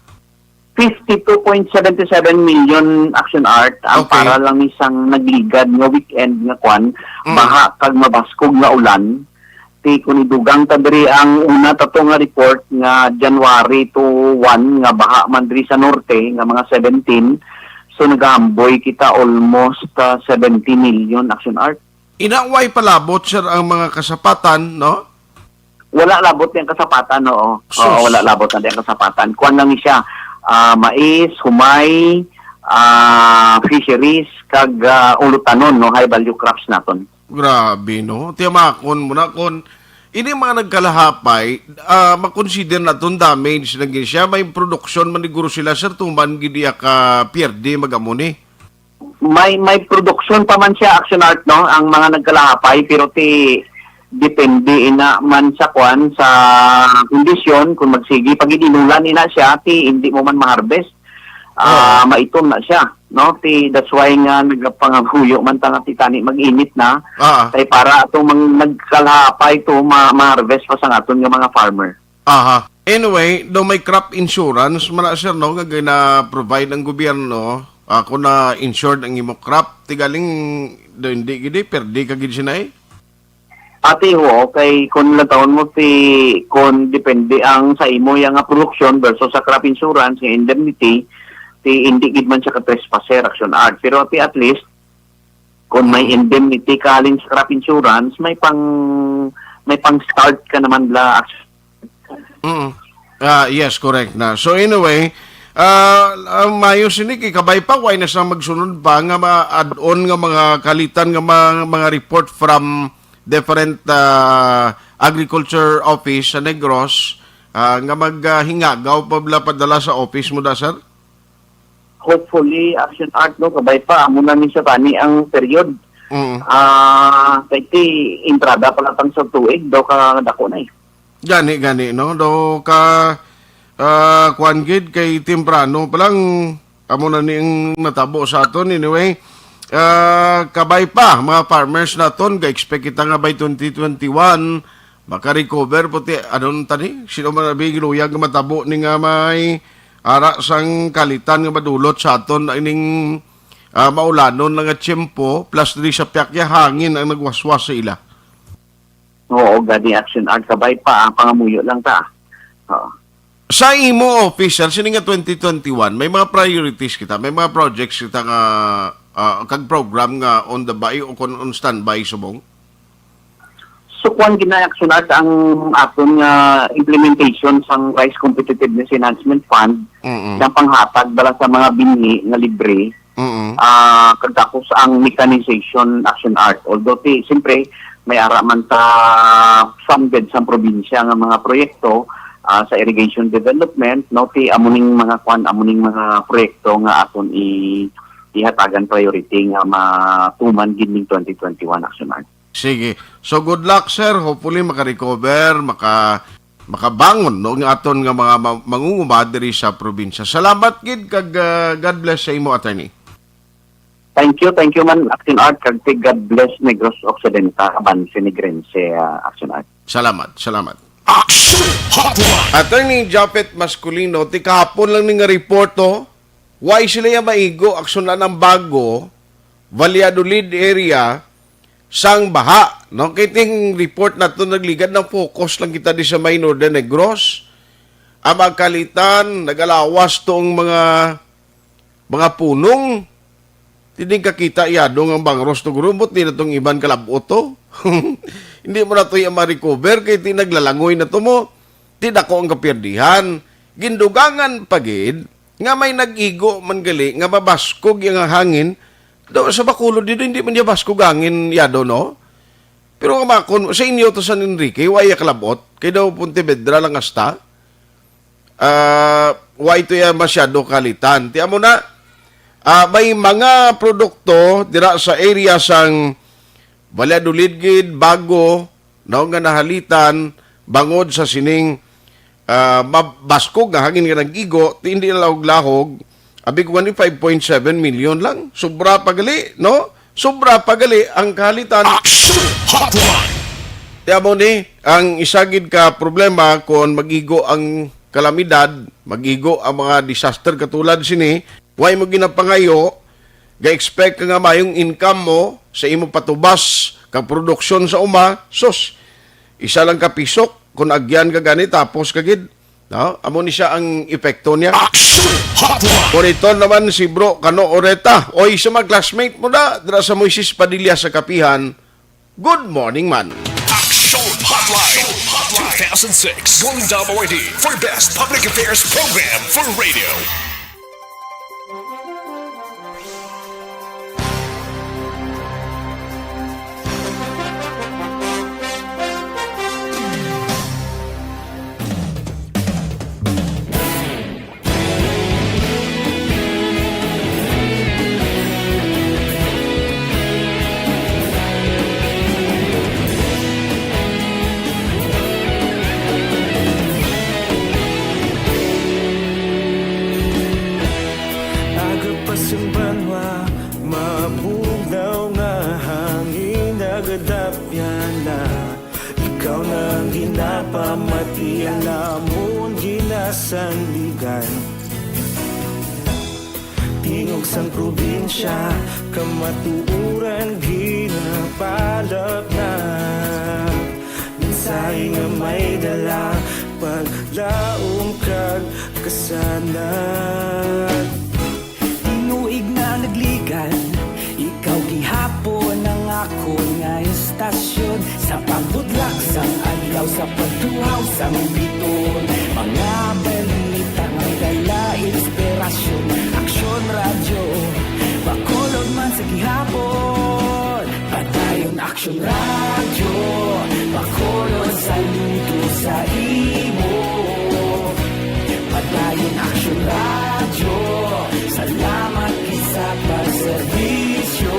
52.77 million Aksyon Art ang Okay. para lang isang nagligad nga weekend nga kwan, baha kag mabaskog nga ulan. Ti kunidugang ta diri ang una tato nga report nga January to 1 nga baha man diri sa norte nga mga 17. So nagahamboy kita almost 70 million Aksyon Art. Inaway palabot, sir, ang mga kasapatan, no? Wala labot yung kasapatan, no? Sus. Oo, wala labot na yung kasapatan. Kuan lang siya, mais, humay, fisheries, kag ulutanon, no? High value crops naton. Grabe, no? Tiyamakon mo na kon ini mga nagkalahapay, makonsider na itong damage na siya. May production maniguro sila, sir, tuman gidiya ka pierde magamuni. May production pa man siya Aksyon Art, no, ang mga nagkalahapay, pero depende ina man sa kwan sa kondisyon kung magsigi pag inulan ina siya hindi mo man ma-harvest. Maitom na siya, no, that's why nga nagpangaguyo man tanga tani mag-init na kay para atong nagkalahapay to ma-harvest pa sa aton nga mga farmer. Anyway, do may crop insurance man sir, no, nga gina-provide ng gobyerno. Ako na insured ang imo crop, tigaling do hindi gidi perdi ka gid sinay. Ati ho, kay kung taon mo kung depende ang sa imo yang production versus sa crop insurance nga indemnity, hindi gid man siya ka trespasser Aksyon Art. Pero at least kung may indemnity kalin sa crop insurance, may pang start ka naman la Aksyon. Yes, correct na. So anyway, mayo sini kay kabay pa why na sa magsunod pa nga ma-add-on nga mga kalitan nga mga report from different agriculture office sa Negros nga maghingagaw pabla padala sa office mo da, sir? Hopefully Aksyon Art, no, kabay pa amo na ni sa tani ang period. Kay entrada pa lang sa tuig daw ka dako na Gani no, do ka kuan gid kay temprano pa lang amo na ning natabo sa aton. Anyway, kabay pa mga farmers naton ga expect kita nga by 2021 maka-recover puti adon tani sino man bigiluyag nga matabo ni nga may ara sang kalitan nga madulot sa aton ining maulanon nga tiyempo plus diri sa piakya hangin ang nagwaswas sa ila. Oo, gani Aksyon Art, kabay pa pangamuyo lang ta. Sa imo official sini nga 2021 may mga priorities kita, may mga projects kita nga kag program nga on the buy o on standby subong. So kung gina-Aksyon Art ang aton nga implementation sang Rice Competitiveness Enhancement Fund na panghatag bala sa mga binhi nga libre. Kagtapos ang mechanization Aksyon Art. Although siyempre may ara man sa samged sa probinsya nga mga proyekto sa irrigation development, no, ti amuning mga amuning mga proyekto nga aton ihatagan priority nga matuman gining 2021 Aksyon Art. Sige. So good luck sir. Hopefully maka-recover, makabangon no nga aton nga mga mangunguma diri sa probinsya. Salamat gid kag God bless sa imo, attorney. Thank you man Aksyon Art kag God bless Negros Occidental Banse Negrense Aksyon Art. Salamat. Aksyon Hotline. Attorney Japet Masculino, ti kahapon lang ni nga report to, why sila yung maigo, aksyon na ng bago, Valladolid area, sang baha. No? Kiting report na to nagligad ng focus lang kita di sa may Northern Negros. Ang magkalitan, nagalawas tong mga punong, tining kakita yadong ang bangros to gurumot, di na tong iban kalabot to. Hindi mo na to yung ma-recover, kaya tinaglalangoy na to mo. Tidak ko ang kapirdihan. Gindugangan pagid, nga may nag-igo man gali, nga mabaskog yung hangin, daw sa Bacolod dito, hindi man niya baskog hangin yado, no? Pero kamakon, sa inyo to San Enrique, waya kalabot, kaya daw Pontevedra lang hasta, why to yan masyado kalitan. Tiyan mo na, may mga produkto dira sa area sang Valladolid gid bago na nga nahalitan bangod sa sining mabaskog nga hangin nga nag-igo hindi na lahog-lahog abig 5.7 million lang, sobra pagali, no? Sobra pagali ang kahalitan. Aksyon Hotline. Tiyan mo ni ang isagid ka problema kung mag-igo ang kalamidad, mag-igo ang mga disaster katulad sini, why mo ginapangayo ga-expect ka nga mayong income mo sa imo patubas kang produksyon sa uma, sus, isa lang ka pisok, kung agyan ka gani, tapos kagid. No? Amo ni siya ang epekto niya. Aksyon Hotline. Kung ito naman si bro, Kano Oreta, o isa mag-classmate mo na, dira sa Moises Padilla sa Kapihan, good morning man. Aksyon Hotline. 2006 Golden Dome Award for Best Public Affairs Program for Radio. Agapasumbanwa, mabugaw nga hangin nagadapyan na ikaw nang ginapamatian namon ginasandigan. Tingog sang probinsya, kamatuuran ginapalap na mensahe nga may dala paglaom kag kasanan. Tinuig na nagligan, ikaw gihapon ang ako nga istasyon. Sa pagbudlak sang adlaw, sa pagtuhaw sang biton, mga balita nga dala inspirasyon. Aksyon radyo, Bacolod man sa gihapon, padayon Aksyon radyo, Bacolod saludo sa imo. Padayon Aksyon radyo, salamat sa pagserbisyo.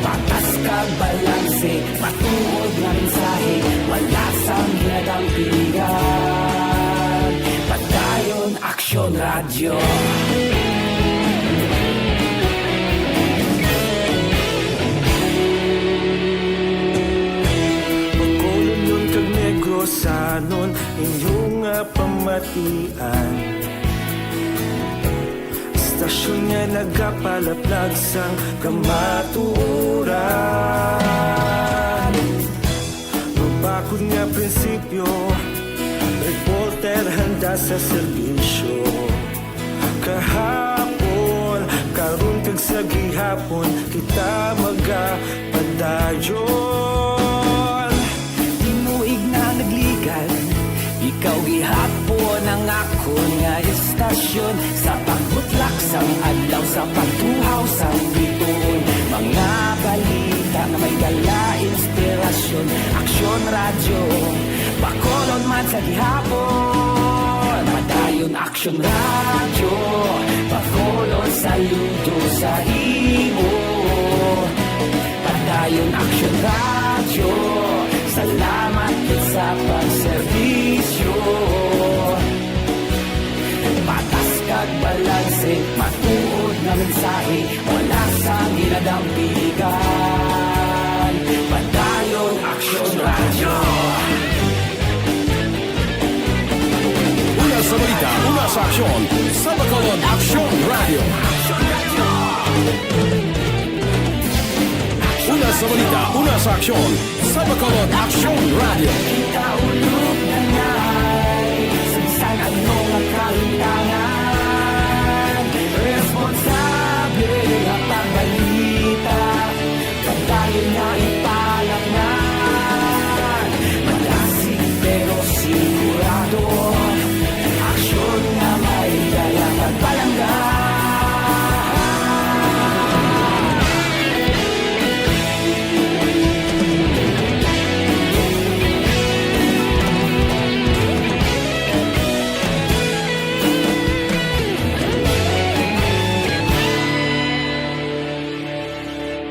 Patas kag balanse, patuod nga mensahe, wala sang ginadampingan. Padayon Aksyon radyo. Bacolod nun kag Negros anon inyong pamatian. Istasyon nga nagapalaplag sang kamaturan. Mabakod nga prinsipyo, reporter handa sa serbisyo. Kahapon, karon kag sa gihapon, kita magapadayon. Tinuig na nagligan, ikaw gihapon ang ako nga istasyon. Sa pagbutlak sang adlaw, sa pagtuhaw sang biton, mga balita balita na may dala inspirasyon. Aksyon radyo, bakolod man sa gihapon. Padayon aksyon radyo, bakolod saludo sa imo. Padayon aksyon radyo, salamat sa pagserbisyo. Patas kag balanse, matuod na mensahe, wala sang ginadampigan. Padayon aksyon radyo. Una sa balita, una sa aksyon, sa Bacolod Aksyon Radio. Una sa balita, una sa aksyon, sa Bacolod Aksyon Radio. Kaulog na na'y sinsan ano nga kalintangan. Responsable ang pagbalita, pagdayon na ipalaknan. Malasig pero sigurado, aksyon na may dala pagpalanggan.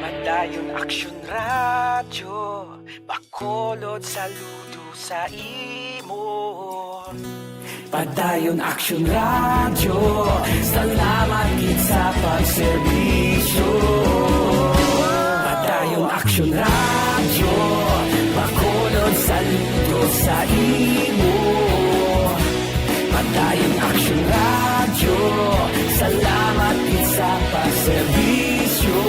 Padayon aksyon radyo, bakolod saludo sa imo. Padayon aksyon radyo, salamat gid sa pagserbisyo. Padayon aksyon radyo, bakolod saludo sa imo. Padayon aksyon radyo, salamat gid sa pagserbisyo.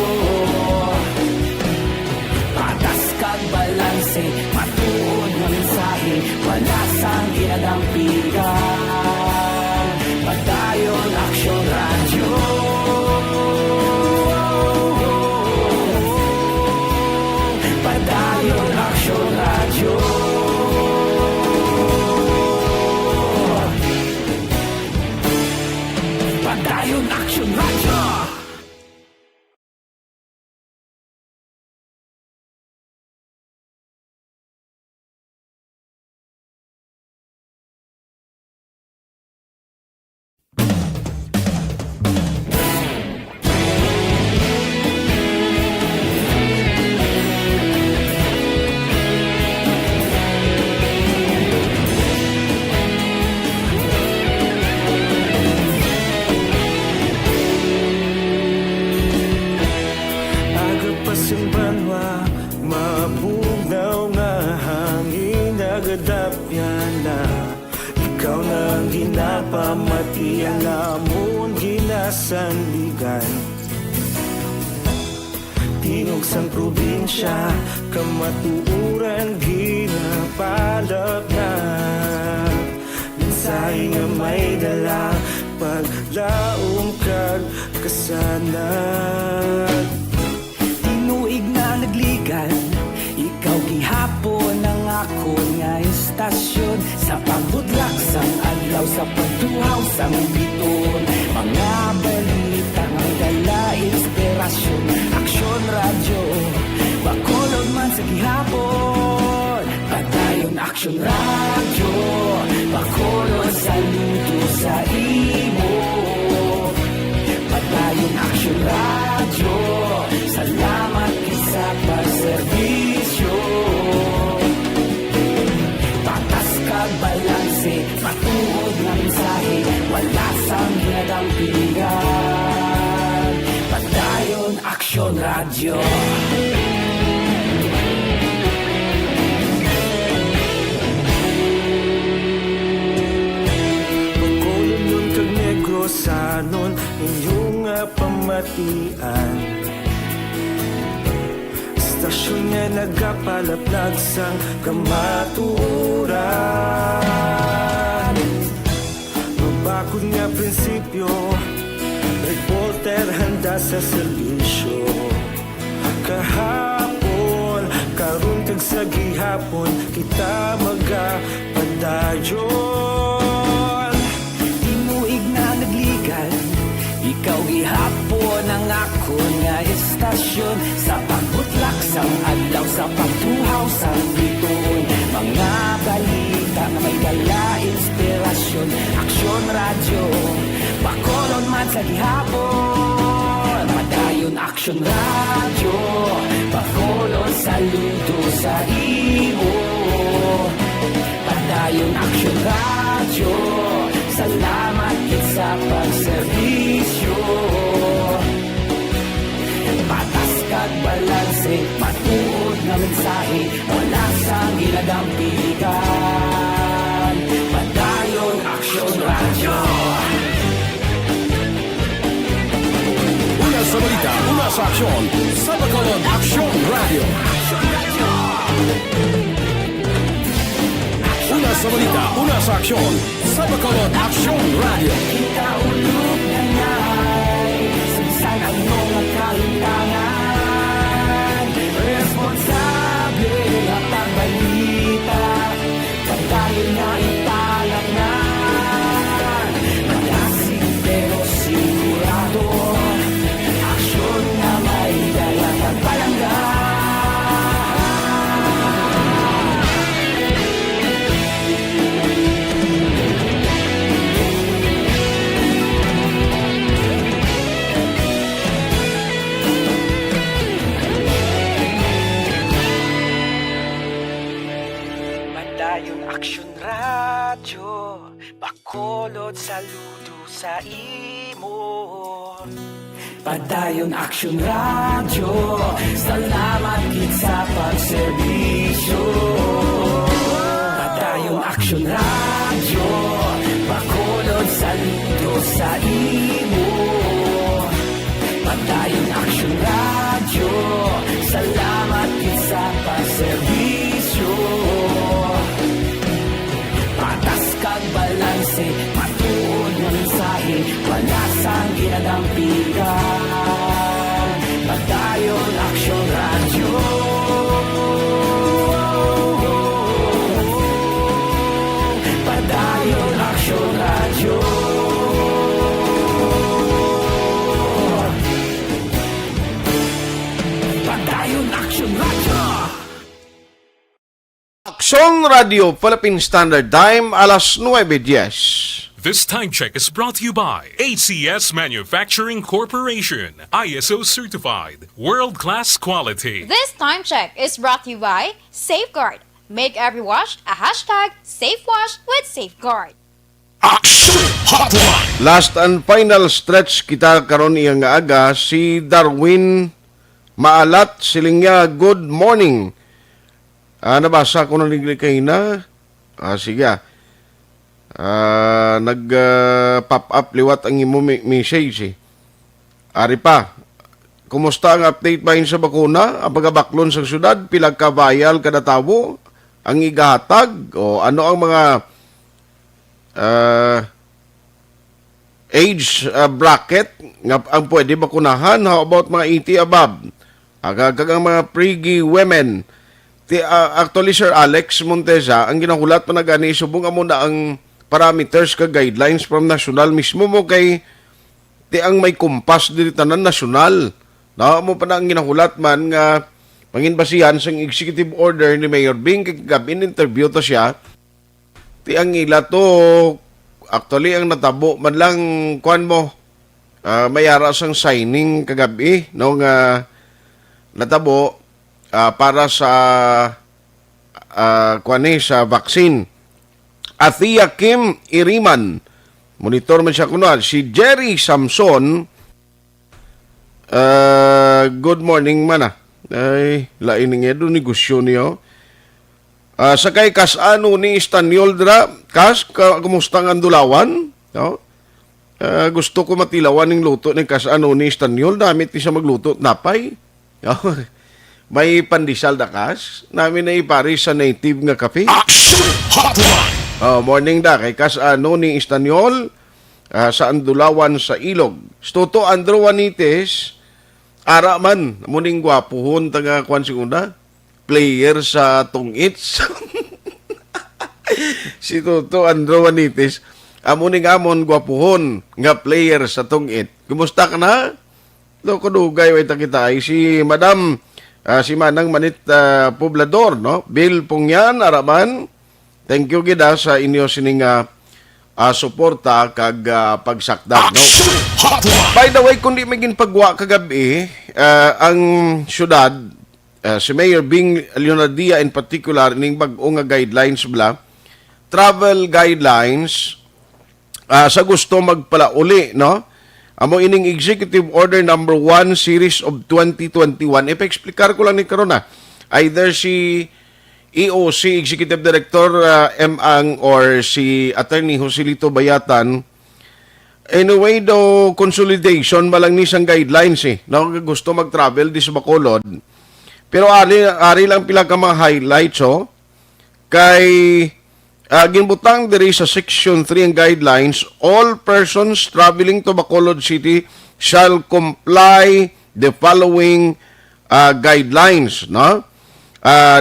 Patas kag balanse, matuod na mensahe, wala sang ginadampigan. Padayon aksyon radyo. Padayon aksyon radyo. Padayon aksyon radyo. Agapasumbanwa, mabugnaw nga hangin nagadapyan na. Ikaw na ang ginapamati, ang amon ginasandigan. Tingog sang probinsya, kamatuuran ginapalap na. Mensahe nga may dala, paglaom kag kasanag. Tinuig na nagligan, ikaw gihapon ang ako nga istasyon. Sa pagbudlak sang adlaw, sa pagtuhaw sang biton. Mga balita nga dala inspirasyon. Aksyon radyo, bakolod man sa gihapon. Padayon aksyon radyo, bakolod saludo sa imo. Padayon aksyon radyo, salamat sa pagserbisyo. Patas kag balanse, matuod nga mensahe, wala sang ginadampigan. Padayon aksyon radyo. Bacolod nun kag Negros sanon, inyong nga pamatian. Istasyon nga nagapalaplag sang kamaturan. Mabakod nga prinsipyo, reporter handa sa serbisyo. Kahapon, karon kag sa gihapon, kita magapadayon. Tinuig na nagligan, ikaw gihapon ang ako nga istasyon. Sa pagbutlak sang sa pagtuhaw sa bituon, mga balita na may dala inspirasyon. Aksyon radyo, bakolon man sa gihapon. Padayon Aksyon radyo, bakolon saludo sa imo. Padayon Aksyon radyo, salamat kit sa pagserbisyo. Patas kag balanse, matuod na mensahe, wala sa gilagang piligan. Padayon Aksyon radyo. Una sa balita, una sa aksyon, sa Bacolod Aksyon Radio. Una sa balita, una sa aksyon, sa Bacolod Aksyon Radio. Kita ulog na ngay, saan ang mga kalintangan. Responsable at ang balita, pagdayon na italak na. Malasig pero sigurado, aksyon na may dalang pagpalangga. Padayon Aksyon radyo, bakolod saludo sa imo. Padayon Aksyon radyo, salamat kit sa pagserbisyo. Padayon Aksyon radyo, bakolod saludo sa imo. Padayon Aksyon radyo, salamat kit sa pagserbisyo. Patas kag balanse, matuod na mensahe, wala sang ginadampigan. Padayon Aksyon radyo. Padayon Aksyon radyo. Padayon Aksyon radyo. Aksyon Radio, Philippine Standard Time, alas 9:10. This time check is brought to you by ACS Manufacturing Corporation, ISO certified, world-class quality. This time check is brought to you by Safeguard. Make every wash a hashtag SafeWash with Safeguard. Aksyon Hotline. Last and final stretch kita karon iyang nga aga, si Darwin Maalat Silingya, good morning. Nabasa ko na kay na. Sige. Nag-pop up liwat ang imo message. Ari pa. Kumusta ang update ba sa bakuna? Ang pagabaklon sa syudad, pilag ka bayal kada tawo ang igahatag o ano ang mga age bracket nga ang pwede bakunahan? How about mga 80 above? Agagag ang mga pregi women. Actually, Sir Alex Montesa, ang ginahulat pa na gani, subong amo na ang parameters ka guidelines from national mismo mo kay ang may kumpas dito tanan nasyonal. Na mo pa na ang ginahulat man nga panginbasihan sa executive order ni Mayor Bing kagabin interview to siya. Ang ila to actually ang natabo man lang kuan mo mayara sang signing kagabi no nga natabo para sa sa vaccine. Athea Kim Iriman, monitor man siya kunwal. Si Jerry Samson, good morning man ay laining edo negosyo niyo. Sakay kasano ni Istanyol dra, kumusta ang andulawan? No? Gusto ko matilawan ng luto ng kasano ni Istanyol, damit siya magluto napay. No? May pandesal da kas, namin na ipari sa native nga kape. Aksyon Hotline. Morning da, kay kasano ni Istanyol, sa Andulawan sa Ilog. Stoto Andrew Juanites, ara man, muning gwapuhon, taga kwan sigunda, player sa Tungits. Si Toto Andrew Juanites, amuning amon gwapuhon, nga player sa Tungit. Kumusta ka na? Loko dugay, way kita ay si Madam si Manang Manit Poblador, no? Bill Pungyan, Araman, thank you gida sa inyo sining suporta kag pagsakdag, no? By the way, kung di maging pagwa kagabi, ang syudad, si Mayor Bing Leonadia in particular, ning bag-o nga guidelines bla, travel guidelines, sa gusto magpalauli, no? Amo ining Executive Order number 1 Series of 2021. Ipa-explicar ko lang ni karon na. Either si EOC, Executive Director M. Ang, or si Attorney Joselito Bayatan, anyway, do consolidation malang ni sang guidelines no? Gusto mag-travel di sa Bacolod. Pero ari lang pila ka mga highlights kay ginbutang diri sa Section 3 ang guidelines, all persons traveling to Bacolod City shall comply the following guidelines, no?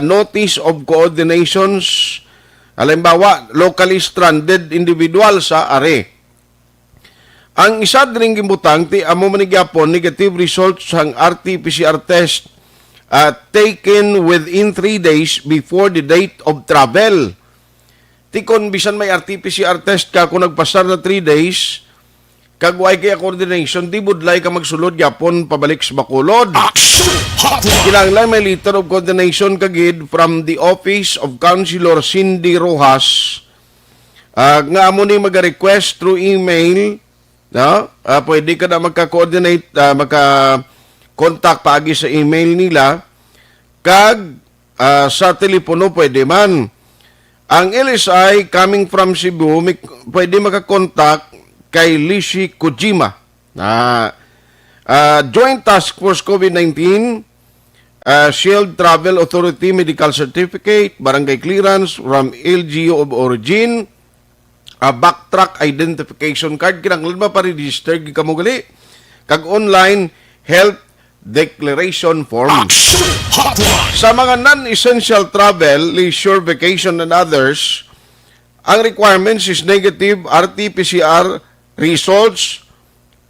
Notice of coordinations, halimbawa, locally stranded individual sa are. Ang isa dring gimbutang ti amo manigyapon negative results sang RT-PCR test taken within 3 days before the date of travel. Tikon bisan may RT-PCR test ka kung nagpasar na 3 days, kagway kaya coordination, di budlay ka magsulod yapon pabalik sa Bacolod. Kinanglan may letter of coordination kagid from the office of Councilor Cindy Rojas, nga amo ni mag-request through email, no? Pwede ka na magka-coordinate, magka-contact paagi sa email nila, kag sa telepono pwede man. Ang LSI coming from Cebu, pwede makakontakt kay Lishi Kojima. Joint Task Force COVID-19, Shield Travel Authority Medical Certificate, Barangay Clearance from LGU of Origin, Backtrack Identification Card, kinanglan pa-register, gikamugali, kag online health declaration form. Sa mga non-essential travel, leisure, vacation, and others, ang requirements is negative RT-PCR results.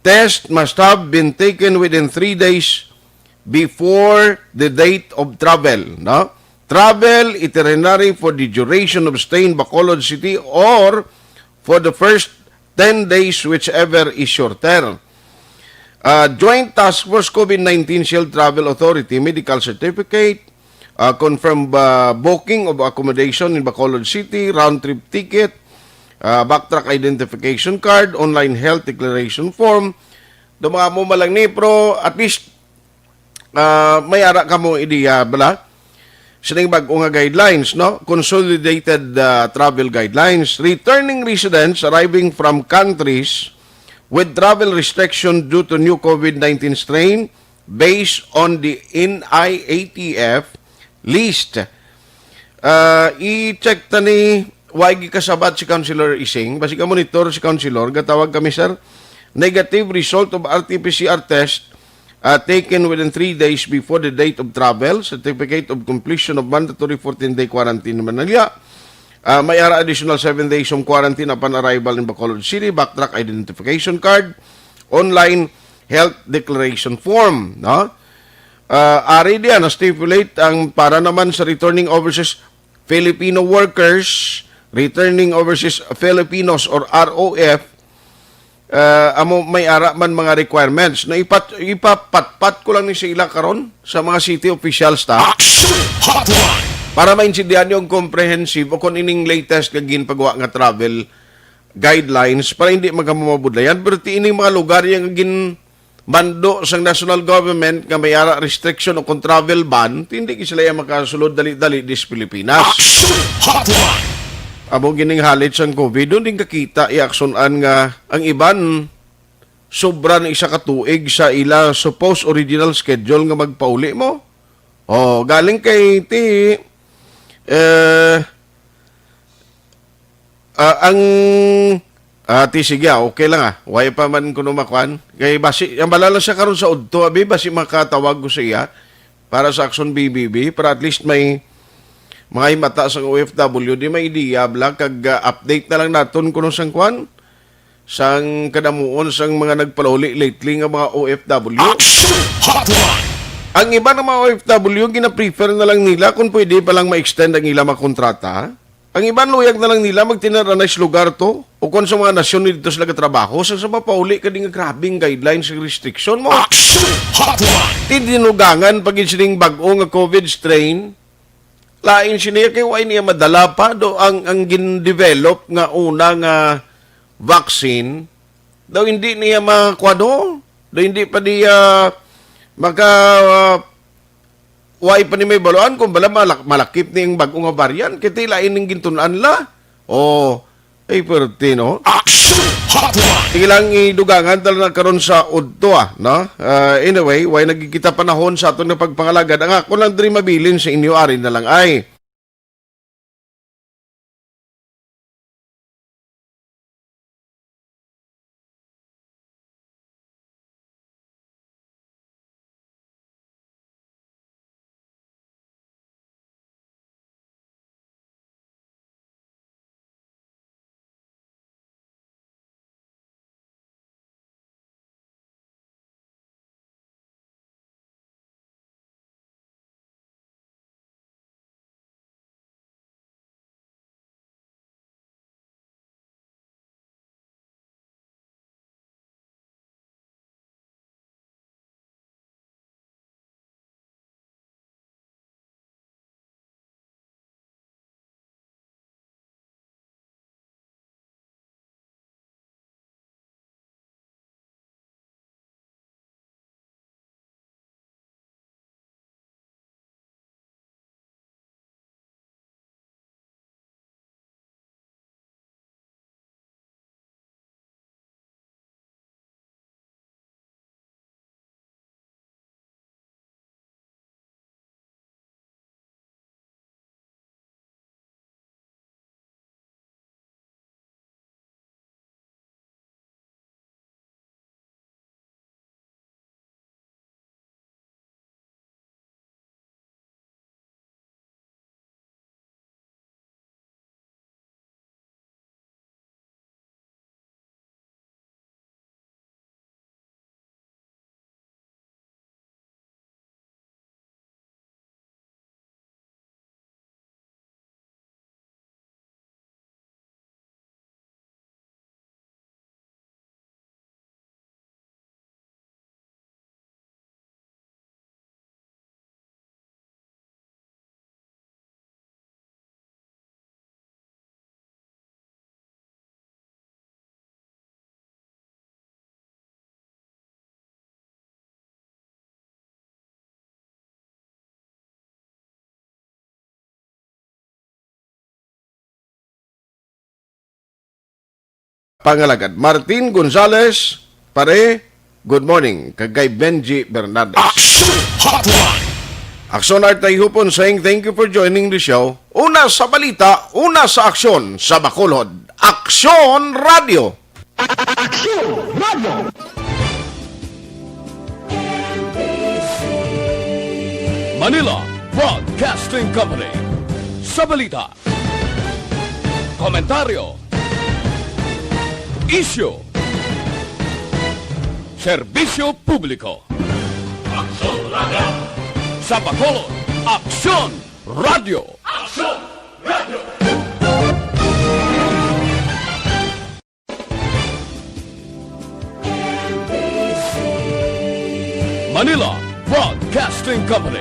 Test must have been taken within 3 days before the date of travel. No? Travel itinerary for the duration of stay in Bacolod City or for the first 10 days, whichever is shorter. Joint Task Force COVID-19 Shield Travel Authority Medical Certificate, confirm booking of accommodation in Bacolod City, round-trip ticket, backtrack identification card, online health declaration form. Dumaka mo malang ni, pero at least may ara ka mo ideya, bala? Sining bag-o nga guidelines, no? Consolidated travel guidelines. Returning residents arriving from countries with travel restriction due to new COVID-19 strain based on the NIATF list. I-check tani, wagi kasabat si Councilor Ising, basi ka monitor si Councilor, gatawag kami sir, negative result of RT-PCR test taken within 3 days before the date of travel, certificate of completion of mandatory 14-day quarantine naman nalya. May ara additional 7 days of quarantine upon arrival in Bacolod City, backtrack identification card, online health declaration form. No? Ari diyan, na-stipulate ang para naman sa returning overseas Filipino workers, returning overseas Filipinos or ROF, amo may ara man mga requirements. Na ipapatpat ko lang ni sila karon sa mga city official staff. Para maintindihan yung comprehensive o kung ining latest kagin pagwa nga travel guidelines para hindi magamamabudlayan. Pero ining mga lugar yung gin mando sa national government nga may ara restriction o kung travel ban, hindi sila yung makasulod dali-dali dis Pilipinas. Amo gining halit sang COVID, doon din kakita i-aksyonan nga ang iban sobra na isa katuig sa ila supposed original schedule nga magpauli mo. Galing kay sige, okay lang Way pa man kuno makuan. Kay basi ang balala siya karon sa udto, abi basi makatawag ko siya para sa Aksyon BBB para at least may mga mata sa OFW di may idea bla kag update na lang naton kuno sang kuan sang kadamuon sang mga nagpalauli lately nga mga OFW. Ang iba ng mga OFW, gina-prefer na lang nila kung pwede palang ma-extend ang ilang makontrata. Ang iba luyag na lang nila magtinaranas lugar to o kung sa mga nasyon dito sila katrabaho sa mapauli ka din nga grabing guidelines and restriction mo. Aksyon Hotline. Tidinugangan pag sining bag-o nga COVID strain, lain siya kay why niya madala pa do ang gin-develop nga una nga vaccine daw hindi niya makwado, daw hindi pa niya maka why pa ni may baluan kung bala malakip ni yung bag-o nga variant kiti lain ning gintunan la. Ay perte no. Aksyon Hotline. Sige lang idugangan talaga karon sa udto no? Anyway, why nagkikita panahon sa aton nga pagpangalagad. Ang ako lang diri mabilin sa inyo ari na lang ay pangalagad. Martin Gonzales, pare, good morning. Kagay Benji Bernardes. Aksyon Hotline. Aksyon at Tayhopon saying thank you for joining the show. Una sa balita, una sa aksyon sa Bacolod. Aksyon Radio. Manila Broadcasting Company. Sa balita, komentaryo, issue, serbisyo publiko. Aksyon Radio. Sa Bacolod, Aksyon Radio. Aksyon Radio. Manila Broadcasting Company.